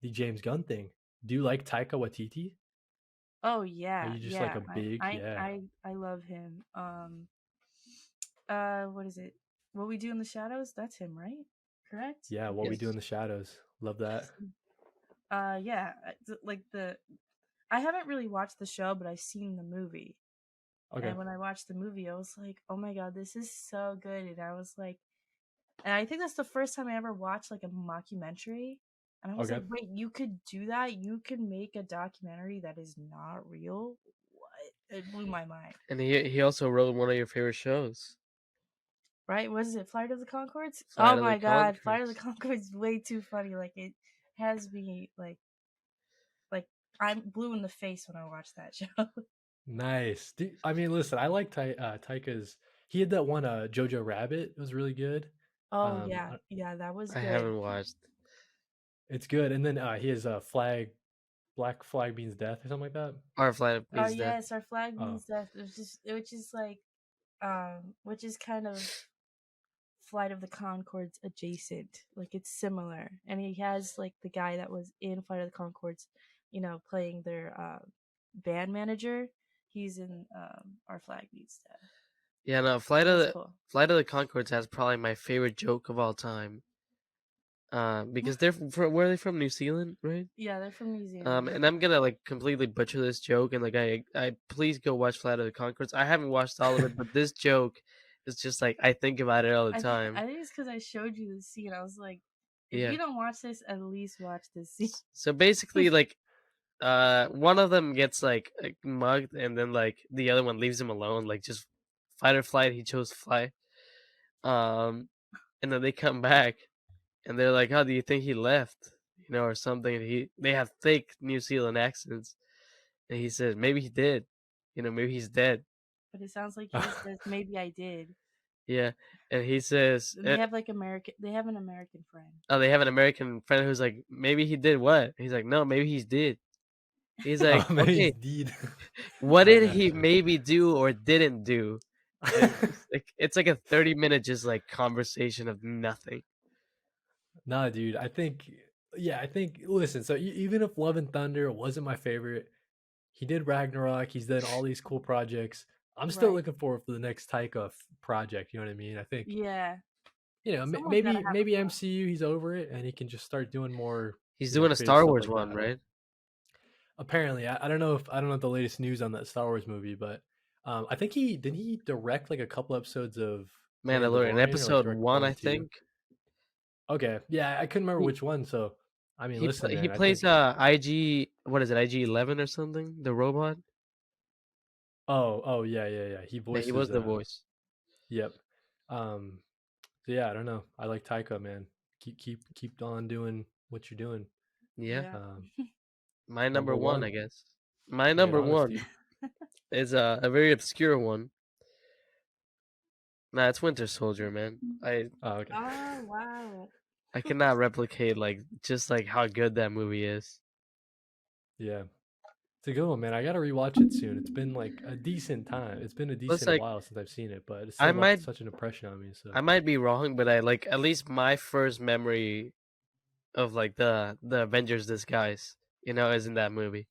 the James Gunn thing. Do you like Taika Waititi? Oh Are yeah, you just like yeah. a big yeah? I love him. What is it? What We Do in the Shadows? That's him, right? Correct? Yeah, What We Do in Yes. the Shadows. Love that. Yeah. Like the I haven't really watched the show, but I've seen the movie. Okay. And when I watched the movie, I was like, "Oh my god, this is so good!" And I was like, and I think that's the first time I ever watched like a mockumentary. And I was Okay. like, "Wait, you could do that? You can make a documentary that is not real? What?" It blew my mind. And he also wrote one of your favorite shows, Right? What is it? Flight of the Concords? Flight Oh of the my god, Flight of the Conchords. Concords is way too funny. Like it has me like I'm blue in the face when I watch that show. Nice. I mean, listen, I like Taika's. He had that one, Jojo Rabbit. It was really good. Oh Um, yeah, uh, yeah, that was I good. haven't watched. it's good. And then he has a Black Flag Means Death or something like that. Our Flight Oh Means Death. yes, our flag Oh, means death. Which is like which is kind of Flight of the Concords adjacent. Like it's similar. And he has like the guy that was in Flight of the Concords, playing their band manager. He's in Our Flag Means Death. Yeah, no, That was cool. Flight of the Concords has probably my favorite joke of all time. Because they're from where are they from? New Zealand, right? Yeah, they're from New Zealand. And I'm gonna like completely butcher this joke, and like I please go watch Flight of the Concords. I haven't watched all of it, but this joke is just like I think about it all the time. I think it's because I showed you the scene. I was like, if Yeah. you don't watch this, at least watch this scene. So basically, like, one of them gets like mugged, and then like the other one leaves him alone, like just fight or flight. He chose fly. Um, and then they come back, and they're like, "How do you think he left?" Or something. They have fake New Zealand accents, and he says, "Maybe he did. Maybe he's dead." But it sounds like he says, maybe I did. Yeah, and he says, And they have like they have an American friend. "Oh, they have an American friend who's like, maybe he did what?" He's like, "No, maybe he's did." He's like, oh, maybe he's "Okay, deed. what I did got he you. maybe do or didn't do?" And it's like a 30-minute just like conversation of nothing. Nah, dude. I think. Listen, so even if Love and Thunder wasn't my favorite, he did Ragnarok. He's done all these cool projects. I'm still Right. looking forward for the next Taika project. You know what I mean? I think Yeah. Someone's gotta maybe have a plan. MCU he's over it and he can just start doing more He's doing a creative Star stuff Wars like one, that. right? Apparently, I don't know if I don't know the latest news on that Star Wars movie, but I think he direct like a couple episodes of Mandalorian Mandalorian or like episode direct 1, one I or two. think. Okay, yeah, I couldn't remember He which one. So I mean, he listen, pl- he man, I plays think IG, what is it? IG-11 or something? The robot? oh yeah, he Yeah, he voices was the voice. yep. Um, so yeah, I don't know. I like Taika, man. Keep on doing what you're doing. Yeah. Yeah. Um, My number number 1, one, I guess. My lay it number on us, 1 dude. It's a very obscure one. Nah, it's Winter Soldier, man. Oh, okay. Oh wow. I cannot replicate like just like how good that movie is. Yeah. It's a good one, man. I gotta rewatch it soon. It's been like a decent time. It's been a Plus, decent like while since I've seen it, but it I still left might such an impression on me. So, I might be wrong, but I like at least my first memory of like the Avengers disguise, is in that movie.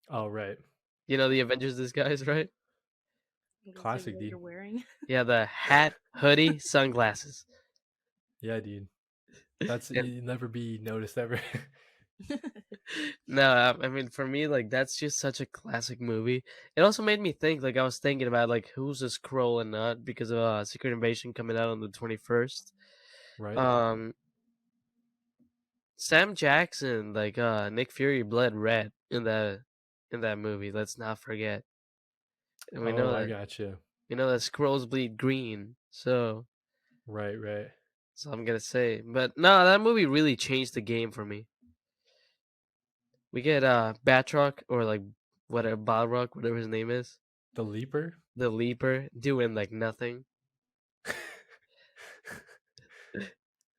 oh right, You know the Avengers disguise, right? What is it? classic, What dude. you're wearing? Yeah, the hat, hoodie, sunglasses. Yeah, dude. That's And you never be noticed ever. no, I mean for me, like that's just such a classic movie. It also made me think, like I was thinking about like who's a scroll and not because of Secret Invasion coming out on the 21st. right? Um, Sam Jackson, like Nick Fury, bled red in that movie. Let's not forget. And we Oh, know I that gotcha. scrolls bleed green. So Right, right. I'm gonna say, but no, that movie really changed the game for me. We get Batroc or like whatever Balrog, whatever his name is, The Leaper. the Leaper, doing like nothing.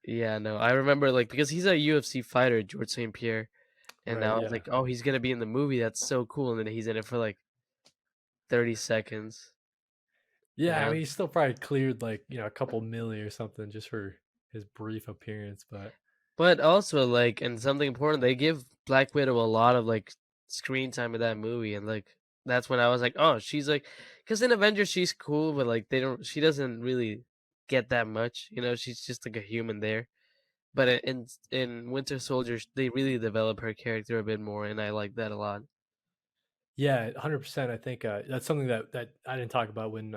Yeah, no, I remember like because he's a UFC fighter, George St. Pierre, and Right. I was Yeah. like, oh, he's gonna be in the movie. That's so cool, and then he's in it for like 30 seconds. And Yeah. I I mean, he still probably cleared like a couple milli or something just for his brief appearance, but But also, like, and something important, they give Black Widow a lot of like screen time in that movie, and like that's when I was like, oh, she's like, because in Avengers she's cool, but like she doesn't really get that much, she's just like a human there. But in Winter Soldier, they really develop her character a bit more, and I like that a lot. yeah, 100%. I think that's something that I didn't talk about when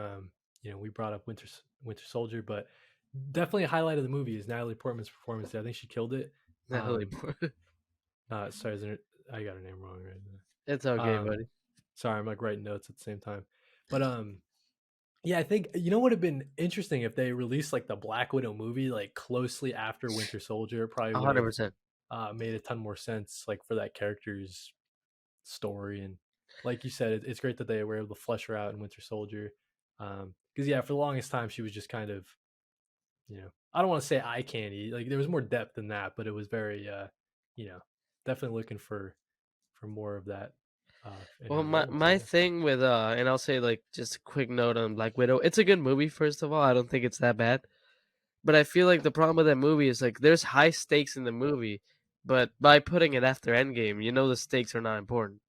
we brought up Winter Soldier, but definitely a highlight of the movie is Natalie Portman's performance. I think she killed it. Natalie Um, Portman. sorry, I got her name wrong right It's now. okay, buddy. Sorry, I'm like writing notes at the same time, but yeah, I think would have been interesting if they released like the Black Widow movie like closely after Winter Soldier. It probably would have 100%. made a ton more sense, like for that character's story. And like you said, it's great that they were able to flesh her out in Winter Soldier. Because yeah, for the longest time she was just kind of, I don't want to say eye candy. Like there was more depth than that, but it was very, you know, definitely looking for more of that in Well, her my role. So my yeah. thing with and I'll say like just a quick note on Black Widow. It's a good movie, first of all. I don't think it's that bad. But I feel like the problem with that movie is like there's high stakes in the movie, but by putting it after Endgame, the stakes are not important.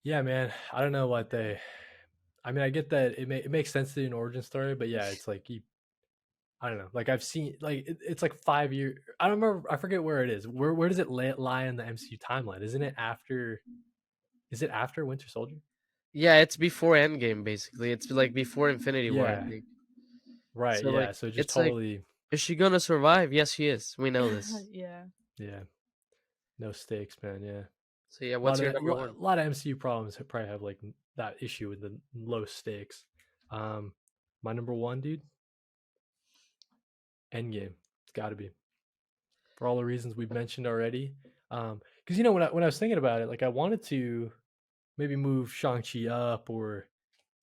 Yeah, man. I don't know what they. I mean, I get that it makes sense to do an origin story, but yeah, it's like I don't know. Like I've seen like it's like 5 years. I don't remember. I forget where it is. Where does it lie in the MCU timeline? Isn't it after? Is it after Winter Soldier? Yeah, it's before Endgame basically. It's like before Infinity War, I Yeah. think. Right. So like Yeah. So just it's like totally. is she gonna survive? Yes, she is. We know this. Yeah. Yeah. No stakes, man. Yeah. So yeah, A lot what's your of number one? a lot of MCU problems probably have like that issue with the low stakes. Um, my number one, dude, Endgame. It's got to be for all the reasons we've mentioned already. Because when I was thinking about it, like I wanted to maybe move Shang Chi up, or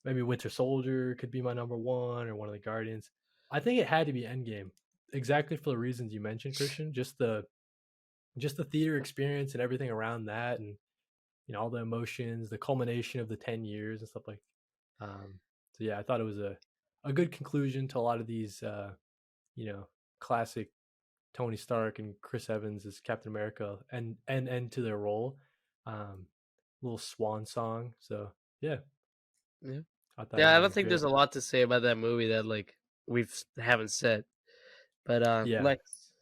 maybe Winter Soldier could be my number one, or one of the Guardians. I think it had to be Endgame, exactly for the reasons you mentioned, Christian. Just the theater experience and everything around that, and all the emotions, the culmination of the 10 years and stuff like. So yeah, I thought it was a good conclusion to a lot of these you know classic Tony Stark and Chris Evans as Captain America and to their role. Um, Little swan song. So yeah, Yeah. I thought Yeah, I Endgame don't was think great. there's a lot to say about that movie that like haven't said. But Yeah, Lex.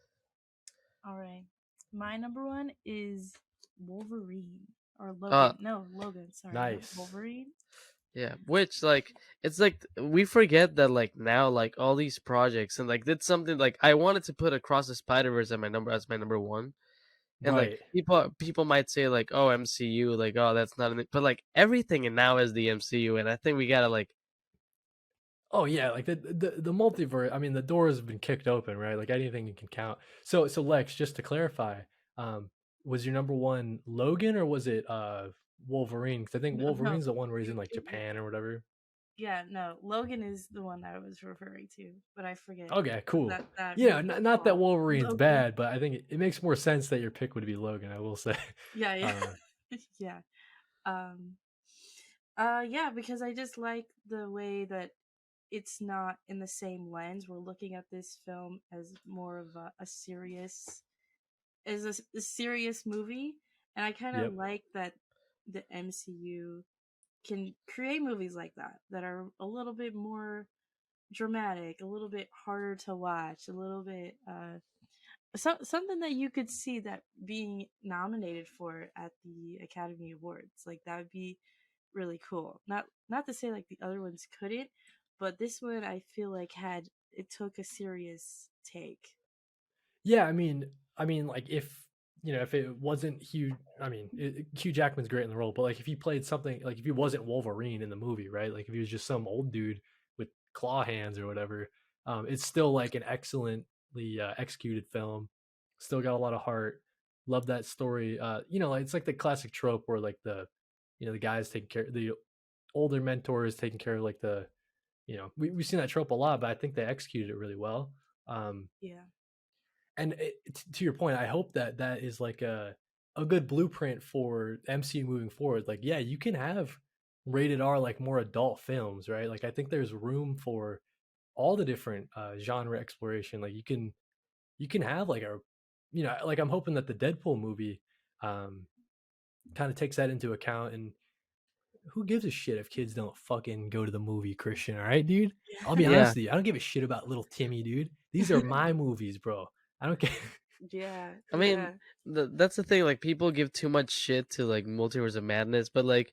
All right. My number one is Wolverine or Uh Logan. No, Logan. Sorry, not nice. Wolverine. Yeah, which like it's like we forget that like now like all these projects and like did something like I wanted to put Across the Spider Verse as my number one, and like Right. people might say like oh MCU like oh that's not an, but like everything and now is the MCU, and I think we gotta like Oh yeah, like the multiverse. I mean, the doors have been kicked open, right? Like anything you can count. So Lex, just to clarify, um, was your number one Logan or was it Wolverine because I think No, no. Wolverine's the one where he's in You, like Japan or whatever. yeah, no. Logan is the one I was referring to, but I forget Okay, cool. that Yeah, movie is not that called Wolverine's Logan. bad, but I think it makes more sense that your pick would be Logan. I will say. Yeah, yeah, Uh, yeah. Um, yeah, because I just like the way that it's not in the same lens. We're looking at this film as more of a serious, as a serious movie, and I kind of yep. like that the MCU can create movies like that that are a little bit more dramatic, a little bit harder to watch, a little bit something that you could see that being nominated for at the Academy Awards. Like that would be really cool. Not to say like the other ones couldn't, but this one I feel like had it took a serious take. Yeah, I mean, like if it wasn't Hugh, Hugh Jackman's great in the role, but like if he played something, like if he wasn't Wolverine in the movie, right? Like if he was just some old dude with claw hands or whatever, it's still like an excellently executed film. Still got a lot of heart. Love that story. It's like the classic trope where like the guys taking care, the older mentor is taking care of like we've seen that trope a lot, but I think they executed it really well. Um, Yeah. and to your point, I hope that that is like a good blueprint for MCU moving forward. Like, yeah, you can have rated R, like more adult films, right? Like, I think there's room for all the different genre exploration. Like, you can have like like I'm hoping that the Deadpool movie um, kind of takes that into account. And who gives a shit if kids don't fucking go to the movie, Christian? All right, dude. I'll be Yeah, honest with you. I don't give a shit about little Timmy, dude. These are my movies, bro. I don't care. Yeah. I mean, Yeah. that's the thing. Like, people give too much shit to like Multiverse of Madness, but like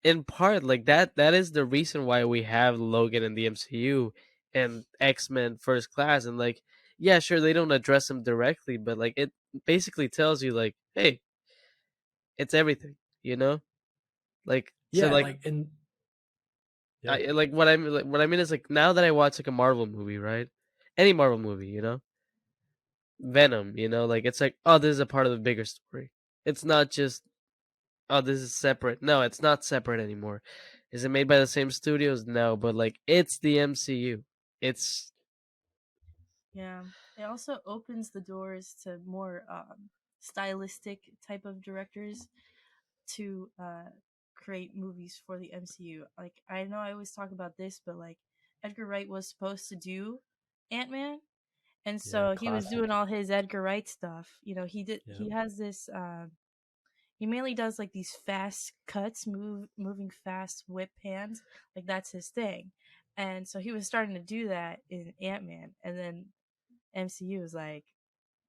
in part, like that is the reason why we have Logan in the MCU and X-Men First Class, and like, yeah, sure, they don't address him directly, but like it basically tells you like, hey, it's everything, you know? Like, so Yeah, like like and yeah, I like what I mean is like now that I watch like a Marvel movie, right? Any Marvel movie, Venom, like it's like, oh, this is a part of the bigger story. It's not just, oh, this is separate. No, it's not separate anymore. Is it made by the same studios? No, but like it's the MCU. It's Yeah. It also opens the doors to more stylistic type of directors to create movies for the MCU. Like I know I always talk about this, but like Edgar Wright was supposed to do Ant Man, and yeah, so he was doing classic. all his Edgar Wright stuff. He did. Yeah, He has this. He mainly does like these fast cuts, moving fast whip hands. Like that's his thing. And so he was starting to do that in Ant Man, and then MCU was like,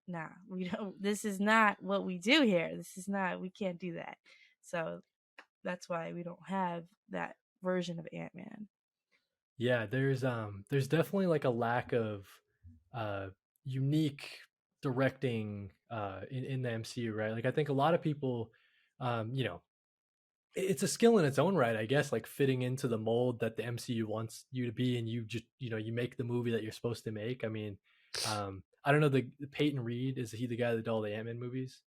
"Nah, we don't. This is not what we do here. This is not. We can't do that." So that's why we don't have that version of Ant Man. yeah. There's definitely like a lack of uh unique directing in the MCU, right? Like I think a lot of people, it's a skill in its own right, I guess, like fitting into the mold that the MCU wants you to be, and you just you make the movie that you're supposed to make. I mean, I don't know the Peyton Reed, is he the guy that did all the Ant Man movies?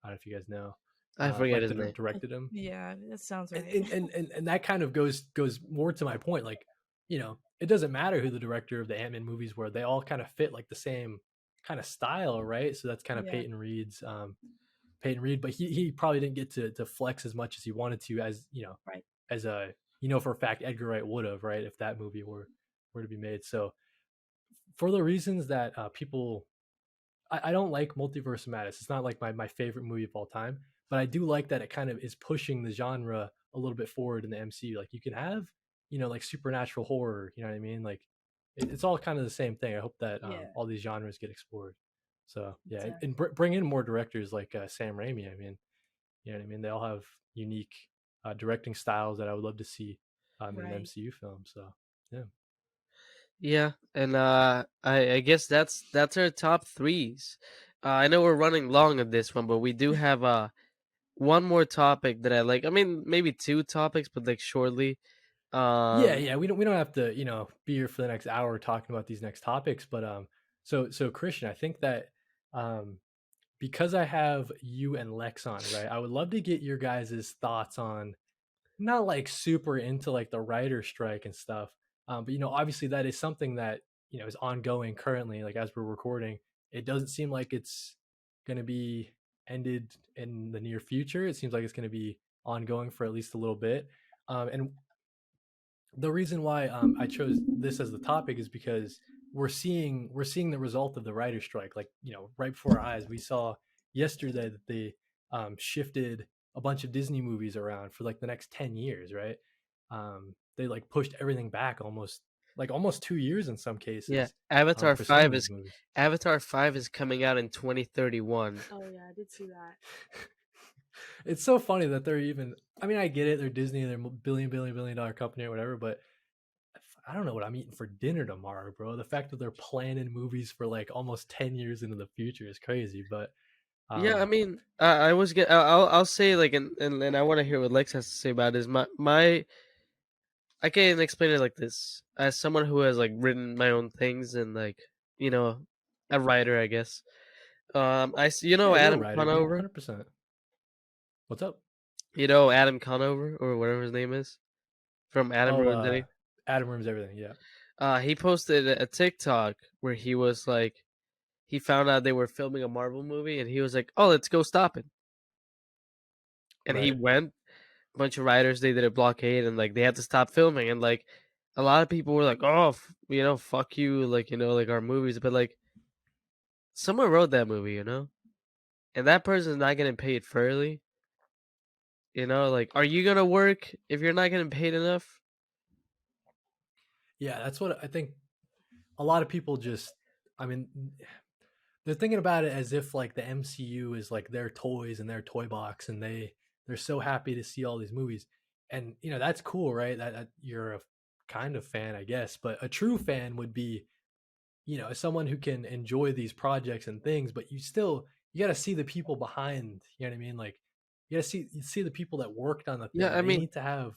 I don't know if you guys know, I forget like his that name. directed him, Yeah, that sounds and right. that kind of goes more to my point. Like, it doesn't matter who the director of the Ant Man movies were; they all kind of fit like the same kind of style, right? So that's kind of Yeah, Peyton Reed, but he probably didn't get to flex as much as he wanted to, as right. as a for a fact Edgar Wright would have, right, if that movie were to be made. So for the reasons that people, I don't like Multiverse of Madness. It's not like my favorite movie of all time, but I do like that it kind of is pushing the genre a little bit forward in the MCU. Like you can have like supernatural horror. You know what I mean? Like it's all kind of the same thing. I hope that Yeah, all these genres get explored. So yeah, and exactly. bring in more directors like Sam Raimi. I mean, you know what I mean? They all have unique directing styles that I would love to see in an Right. MCU film. So yeah, Yeah, and I guess that's our top threes. I know we're running long on this one, but we do have one more topic that I like. I mean, maybe two topics, but like shortly. Um, yeah. We don't have to be here for the next hour talking about these next topics. But so Christian, I think that um because I have you and Lex on, right? I would love to get your guys' thoughts on, not like super into like the writer strike and stuff, but obviously that is something that is ongoing currently. Like as we're recording, it doesn't seem like it's going to be ended in the near future. It seems like it's going to be ongoing for at least a little bit. And the reason why I chose this as the topic is because we're seeing the result of the writer strike. Like right before our eyes, we saw yesterday that they shifted a bunch of Disney movies around for like the next 10 years. Right? They like pushed everything back almost 2 years in some Yeah, cases Avatar for some of 5 these is movies. Avatar 5 is coming out in 2031. Oh yeah, I did see that. It's so funny that they're even. I mean, I get it. They're Disney. They're a billion dollar company or whatever. But I don't know what I'm eating for dinner tomorrow, bro. The fact that they're planning movies for like almost 10 years into the future is crazy. But Yeah, I um, mean, I was get. I'll say like, and I want to hear what Lex has to say about it, is my. I can explain it like this: as someone who has like written my own things and like you know, a writer, I guess. You know yeah, you're a Adam writer, dude. Conover. 100%. What's up? You know Adam Conover or whatever his name is from Adam Oh, Ruins Any. Adam Rooms, everything. Yeah, He posted a TikTok where he was like, he found out they were filming a Marvel movie, and he was like, "Oh, let's go stop it." And he right. went. A bunch of writers, they did a blockade, and like they had to stop filming, and like a lot of people were like, "Oh, fuck you," like like our movies, but like someone wrote that movie, and that person's not getting paid fairly. Like, are you gonna work if you're not getting paid enough? Yeah, that's what I think. A lot of people just. I mean, they're thinking about it as if like the MCU is like their toys and their toy box, and they're so happy to see all these movies, and that's cool, right? That you're a kind of fan, I guess, but a true fan would be someone who can enjoy these projects and things, but you got to see the people behind. You know what I mean? Like you got to see the people that worked on the Yeah, thing. I They mean, need to have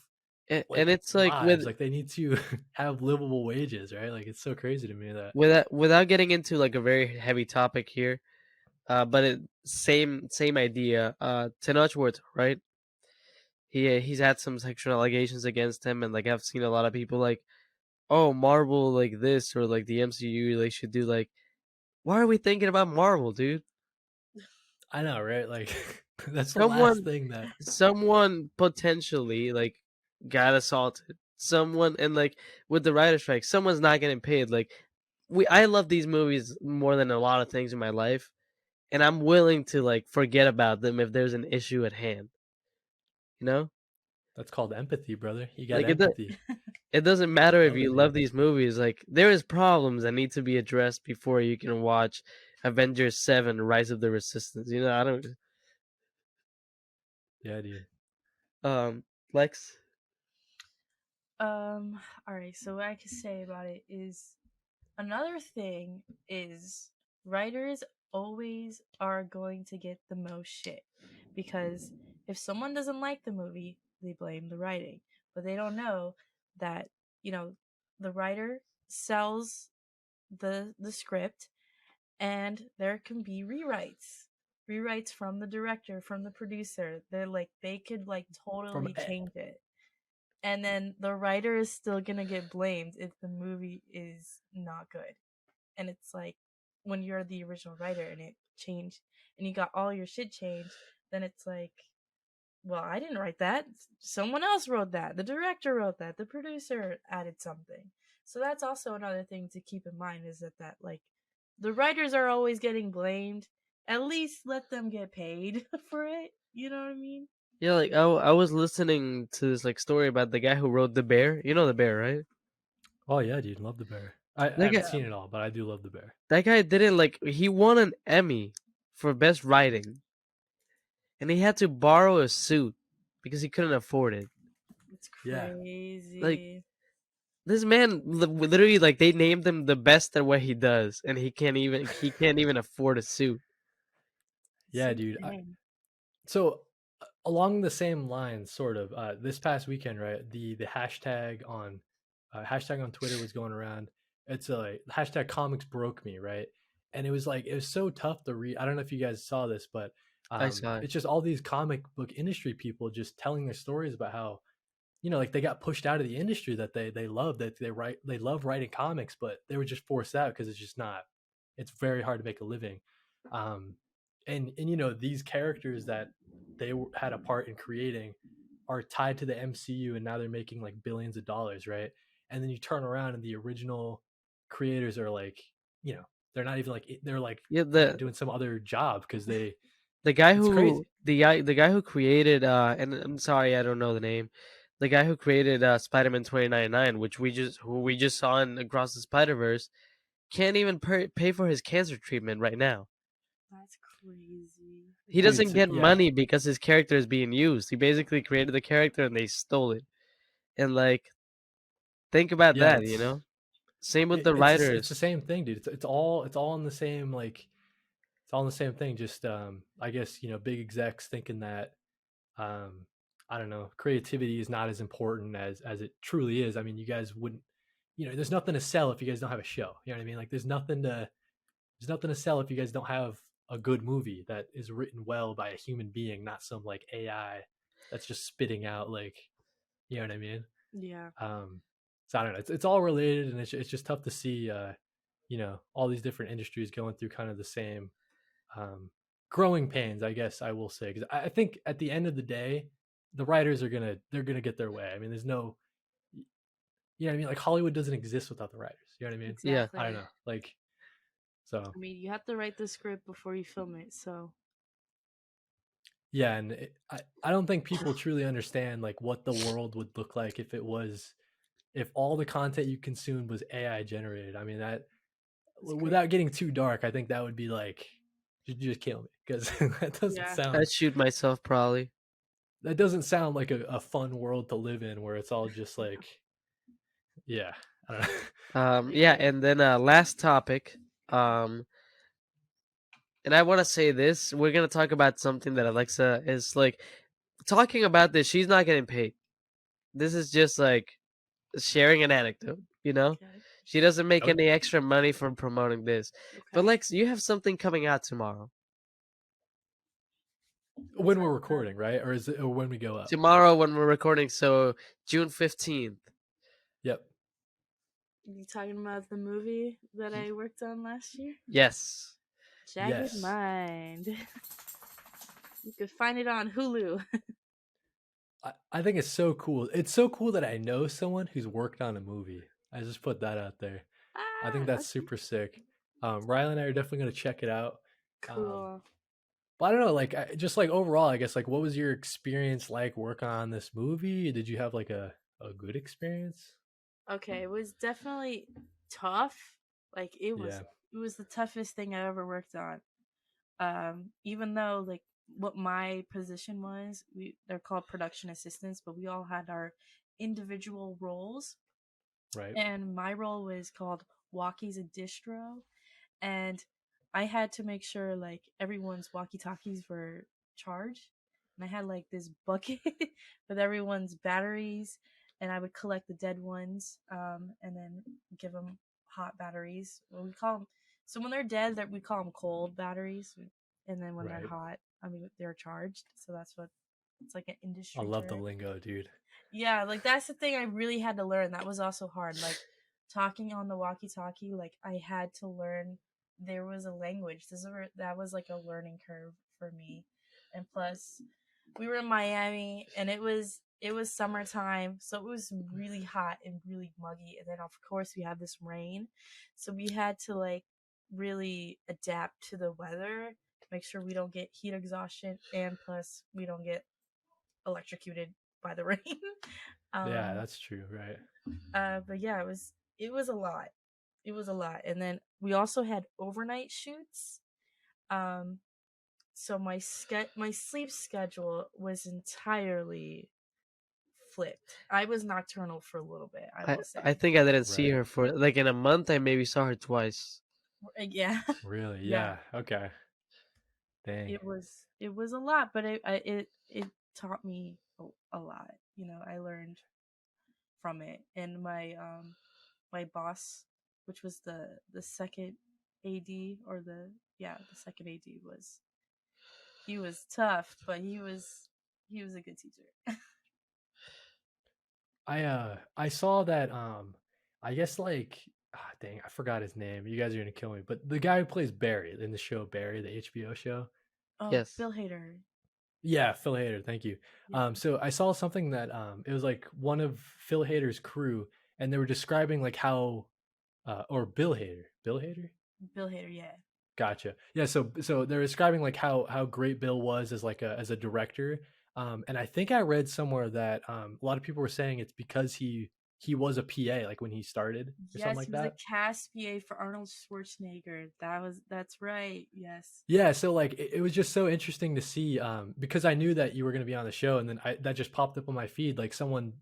and like it's like lives, like they need to have livable wages, right? Like it's so crazy to me that. without getting into like a very heavy topic here, but same idea. Tenoch Woods, right? He's had some sexual allegations against him, and like I've seen a lot of people like, oh, Marvel like this or like the MCU they should do like, why are we thinking about Marvel, dude? I know, right? Like that's the last Someone thing that. someone potentially like got assaulted. Someone and like with the writer strike, someone's not getting paid. Like I love these movies more than a lot of things in my life, and I'm willing to like forget about them if there's an issue at hand. You know? That's called empathy, brother. You got Like empathy. it doesn't matter if Love you it, dude. love these movies. Like there is problems that need to be addressed before you can watch Avengers 7: Rise of the Resistance. I don't Yeah, dude. um Lex. All right. So what I can say about it is another thing is writers always are going to get the most shit because if someone doesn't like the movie, they blame the writing, but they don't know that you know the writer sells the script and there can be rewrites from the director, from the producer. They could like From totally change it, and then the writer is still gonna get blamed if the movie is not good. And it's like when you're the original writer and it changed and you got all your shit changed, then it's like, well, I didn't write that. Someone else wrote that. The director wrote that. The producer added something. So that's also another thing to keep in mind is that like the writers are always getting blamed. At least let them get paid for it. You know what I mean? Yeah, like I was listening to this like story about the guy who wrote The Bear. You know The Bear, right? Oh yeah, dude. Love the bear. I That haven't guy, Yeah. seen it all, but I do love the bear. that guy didn't like he won an Emmy for best writing, and he had to borrow a suit because he couldn't afford it. It's Yeah. Like crazy. this man literally like they named him the best at what he does, and he can't even afford a suit. It's Yeah, dude. insane. So along the same lines, sort of, this past weekend, right? The hashtag on Twitter was going around. It's a hashtag comics broke me, right? and it was like it was so tough to read. I don't know if you guys saw this, but I saw it. it's just all these comic book industry people just telling their stories about how, like they got pushed out of the industry that they love, that they love writing comics, but they were just forced out because it's just not, it's very hard to make a living. um and these characters that had a part in creating are tied to the MCU, and now they're making like billions of dollars, right? And then you turn around and the original creators are like, they're not even like, they're like, Yeah, doing some other job because they the guy it's who crazy. the guy who created and I'm sorry I don't know the name. The guy who created Spider-Man 2099, who we just saw in Across the Spider-Verse, can't even pay for his cancer treatment right now. That's crazy. He Dude, doesn't so get yeah, money because his character is being used. He basically created the character and they stole it. And like, think about yeah, that, you know? Same with the it's the writers. same thing, dude. It's all in the same, like, it's all in the same thing. Just I guess, big execs thinking that, um I don't know, creativity is not as important as it truly is. I mean, you guys wouldn't, there's nothing to sell if you guys don't have a show. You know what I mean? Like, there's nothing to sell if you guys don't have a good movie that is written well by a human being, not some like AI that's just spitting out, like, you know what I mean? Yeah. So I don't know. It's all related, and it's just tough to see, all these different industries going through kind of the same, um, growing pains, I guess I will say, because I think at the end of the day, the writers they're gonna get their way. I mean, there's no, you know what I mean? Like, Hollywood doesn't exist without the writers. You know what I mean? Yeah. I don't Exactly. know. Like, so I mean, you have to write the script before you film it, so yeah, and I don't think people truly understand like what the world would look like if all the content you consumed was AI generated. I mean, that, it's great. without getting too dark, I think that would be like, you just kill me, because that doesn't Yeah. sound I'd shoot myself probably. that doesn't sound like a fun world to live in, where it's all just like, yeah, I don't know. Yeah, Yeah. and then last topic. Um, and I want to say this. We're gonna talk about something that Alexa is like talking about. This, she's not getting paid. This is just like sharing an anecdote. You know, Okay. she doesn't make Oh, any extra money from promoting this. But Okay. Lex, you have something coming out tomorrow. What's when that we're about? recording, right? Or is it, or when we go up? Tomorrow when we're recording, so June 15th. Yep. You talking about the movie that I worked on last year? Yes. Jagged Yes. Mind. You could find it on Hulu. I think it's so cool. It's so cool that I know someone who's worked on a movie. I just put that out there. I think Ah, that's okay. super sick. Riley and I are definitely gonna check it out. Um, Cool. but I don't know, like, just like overall, I guess, like, what was your experience like working on this movie? Did you have like a good experience? Okay, it was definitely tough. Like Yeah. it was the toughest thing I ever worked on. Even though like what my position was, they're called production assistants, but we all had our individual roles. Right. And my role was called Walkies and Distro, and I had to make sure like everyone's walkie talkies were charged. And I had like this bucket with everyone's batteries, and I would collect the dead ones, and then give them hot batteries. Well, we call them, so when they're dead, that we call them cold batteries, and then when they're Right. hot, I mean they're charged. So that's what it's like an I industry love the term. lingo, dude. Yeah, like that's the thing I really had to learn. That was also hard. Like talking on the walkie-talkie, like I had to learn there was a language. That was like a learning curve for me. And plus, we were in Miami and it was summertime, so it was really hot and really muggy. And then of course we had this rain. So we had to like really adapt to the weather, make sure we don't get heat exhaustion and plus we don't get electrocuted by the rain. Yeah, um, that's true. Right. but yeah, it was a lot. It was a lot, and then we also had overnight shoots. Um, so my sleep schedule was entirely flipped. I was nocturnal for a little bit, I I will I say. think I didn't see Right. her for like in a month. I maybe saw her twice. Yeah, Really. yeah. Yeah. Okay. Dang. It was a lot, but it taught me a lot. I learned from it, and my boss, which was the second AD or the second AD was he was tough, but he was a good teacher. I saw that I guess like dang, I forgot his name. You guys are gonna kill me. But the guy who plays Barry in the show Barry, the HBO show. Oh, Yes. Bill Hader. Yeah, Phil Hader, thank you. Yeah. So I saw something that it was like one of Phil Hader's crew, and they were describing like how or Bill Hader. Bill Hader? Bill Hader, yeah. Gotcha. Yeah, so they're describing like how great Bill was as like a as a director. And I think I read somewhere that a lot of people were saying it's because he was a PA like when he started or something Yes, like he was a that. cast PA for Arnold Schwarzenegger. That's right. Yes. Yeah, so like it was just so interesting to see because I knew that you were going to be on the show, and then that just popped up on my feed like someone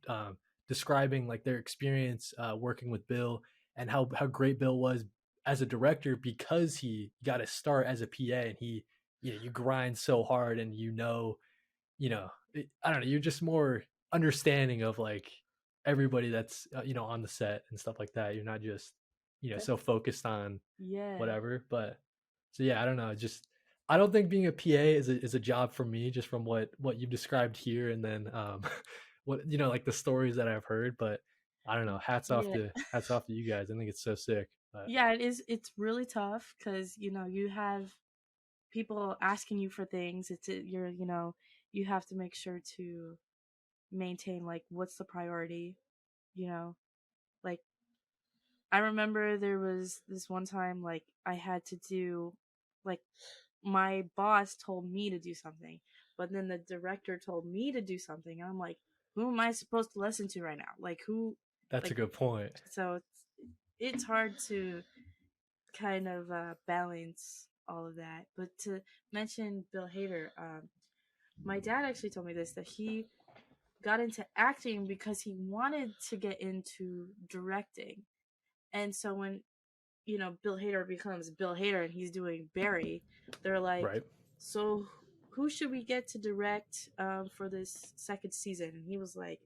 describing like their experience working with Bill and how great Bill was as a director because he got to start as a PA, and he you grind so hard, and I don't know, you're just more understanding of like everybody that's on the set and stuff like that. You're not just That, so focused on yeah. whatever. But so yeah, I don't know. Just I don't think being a PA is a job for me, just from what you've described here, and then what like the stories that I've heard. But I don't know. Yeah. Hats off to you guys. I think it's so sick. But Yeah, it is. It's really tough because you have people asking you for things. You have to make sure to maintain like what's the priority. You know, like I remember there was this one time like I had to do like my boss told me to do something, but then the director told me to do something, and I'm like, who am I supposed to listen to right now? Like who? that's a Like good point. so it's hard to kind of balance all of that. But to mention Bill Hader, my dad actually told me this that he got into acting because he wanted to get into directing, and so when Bill Hader becomes Bill Hader and he's doing Barry, they're like, Right. so who should we get to direct for this second season? And he was like,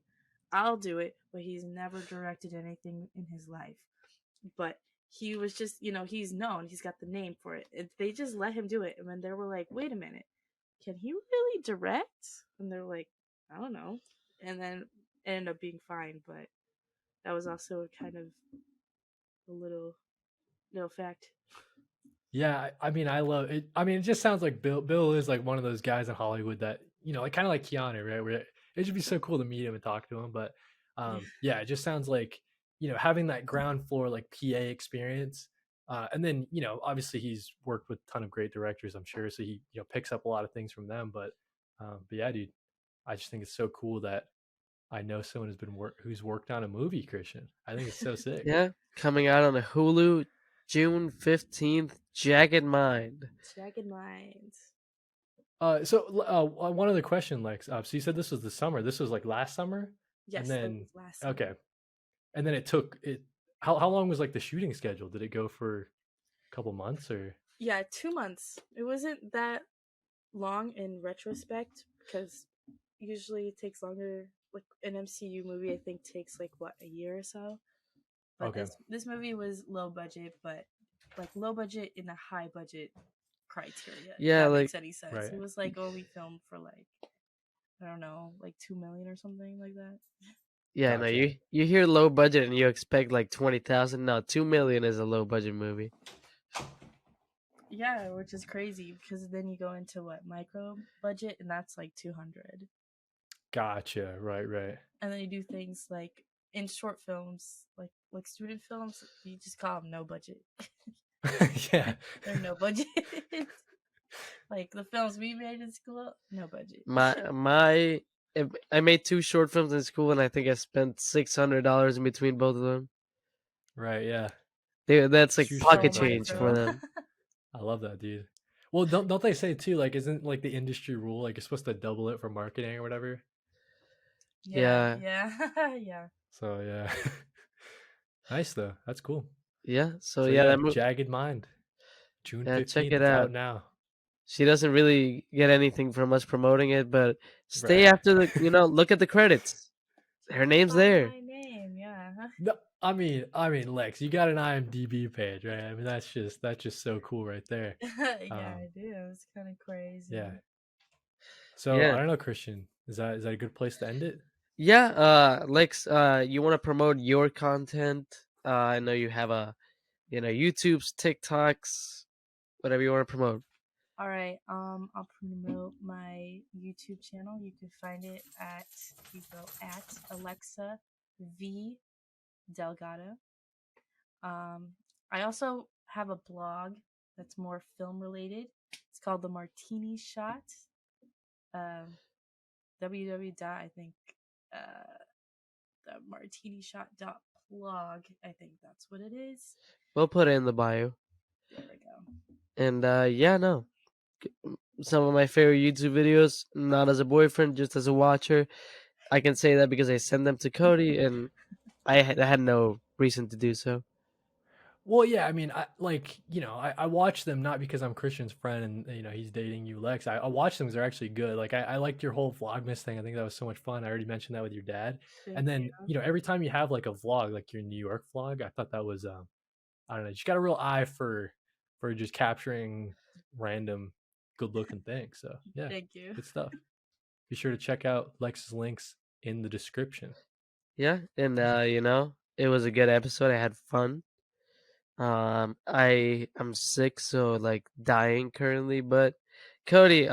I'll do it, but he's never directed anything in his life. But he was just, he's known, he's got the name for it. They just let him do it. And then they were like, wait a minute, can he really direct? And they're like, I don't know. And then it ended up being fine, but that was also kind of a little fact. Yeah, I mean, I love it. I mean, it just sounds like Bill is like one of those guys in Hollywood that like kind of like Keanu, right? Where it should be so cool to meet him and talk to him. But Yeah. yeah, it just sounds like having that ground floor like PA experience, and then obviously he's worked with a ton of great directors, I'm sure, so he picks up a lot of things from them. But yeah, dude, I just think it's so cool that I know someone who's worked on a movie, Christian. I think it's so sick. Yeah, coming out on a Hulu June 15th, Jagged Mind. Jagged Mind. One other question, Lex. So you said this was the summer. This was like last summer, and Yes, that then was last summer. okay, and then it took it. How long was like the shooting schedule? Did it go for a couple months or? Yeah, 2 months. It wasn't that long in retrospect because usually it takes longer. Like an MCU movie, I think takes like what, a year or so. But Okay. this movie was low budget, but like low budget in the high budget criteria. Yeah, if that like makes any sense. Right. It was like only filmed for like I don't know, like 2 million or something like that. yeah, no, Gotcha. you hear low budget and you expect like 20,000. No, 2 million is a low budget movie. Yeah, which is crazy because then you go into what, micro budget, and that's like 200. Gotcha. Right. And then you do things like in short films, like student films, you just call them no budget. Yeah. They're no budget. Like the films we made in school, no budget. I made 2 short films in school, and I think I spent $600 in between both of them. Right. Yeah. That's like True pocket shit, So man. change for micro. them. I love that, dude. Well, don't they say too? Like, isn't like the industry rule like you're supposed to double it for marketing or whatever? Yeah, Yeah. yeah. So yeah. Nice though. That's cool. Yeah. So So yeah, yeah, Jagged Mind, June yeah, check 15th. it It's out. out now. She doesn't really get anything from us promoting it, but stay Right. after the look at the credits. Her name's Saw there. my name, yeah. No, I mean, Lex, you got an IMDb page, right? I mean, that's just so cool right there. Yeah, Um, I do. It's kind of yeah. crazy. So Yeah. I don't know, Christian. Is that a good place to end it? Yeah, Lex, you want to promote your content? I know you have YouTube's, TikToks, whatever you want to promote. All right. I'll promote my YouTube channel. You can find it at you go at Alexa V Delgado. Um, I also have a blog that's more film related. It's called the Martini Shot. www. I think uh, the Martini Shot blog. I think that's what it is. We'll put it in the bio. There we go. And yeah, no, some of my favorite YouTube videos, not as a boyfriend, just as a watcher. I can say that because I send them to Cody, and I had no reason to do so. Well, yeah, I mean, I watch them not because I'm Christian's friend and he's dating you, Lex. I watch them because they're actually good. Like I liked your whole Vlogmas thing. I think that was so much fun. I already mentioned that with your dad. And Thank you. then every time you have like a vlog, like your New York vlog, I thought that was I don't know, you got a real eye for just capturing random good looking things. So yeah, Thank you. good stuff. Be sure to check out Lex's links in the description. Yeah, and it was a good episode. I had fun. I'm sick, so like dying currently. But Cody,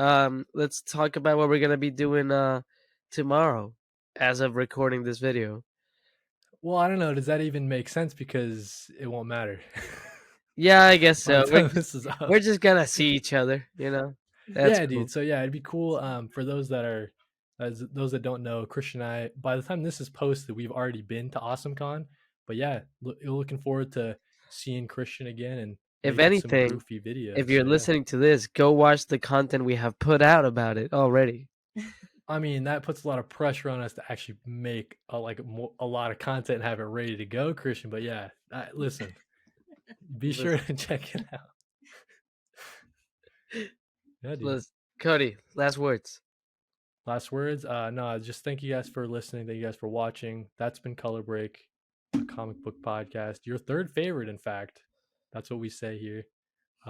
let's talk about what we're gonna be doing tomorrow, as of recording this video. Well, I don't know. Does that even make sense? Because it won't matter. Yeah, I guess By the so. time this is We're up. just gonna see each other. That's Yeah, cool. dude. So yeah, it'd be cool. For those that are, as those that don't know, Christian and I, by the time this is posted, we've already been to AwesomeCon. But yeah, looking forward to seeing Christian again and If making some anything, goofy if videos. you're So yeah, listening to this, go watch the content we have put out about it already. I mean that puts a lot of pressure on us to actually make a lot of content and have it ready to go, Christian. But yeah, listen, be sure Let's, to check it out. Yeah, dude. let's Cody, last words. Last words? No, just thank you guys for listening. Thank you guys for watching. That's been Color Break, a comic book podcast. Your third favorite, in fact. That's what we say here.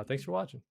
Thanks for watching.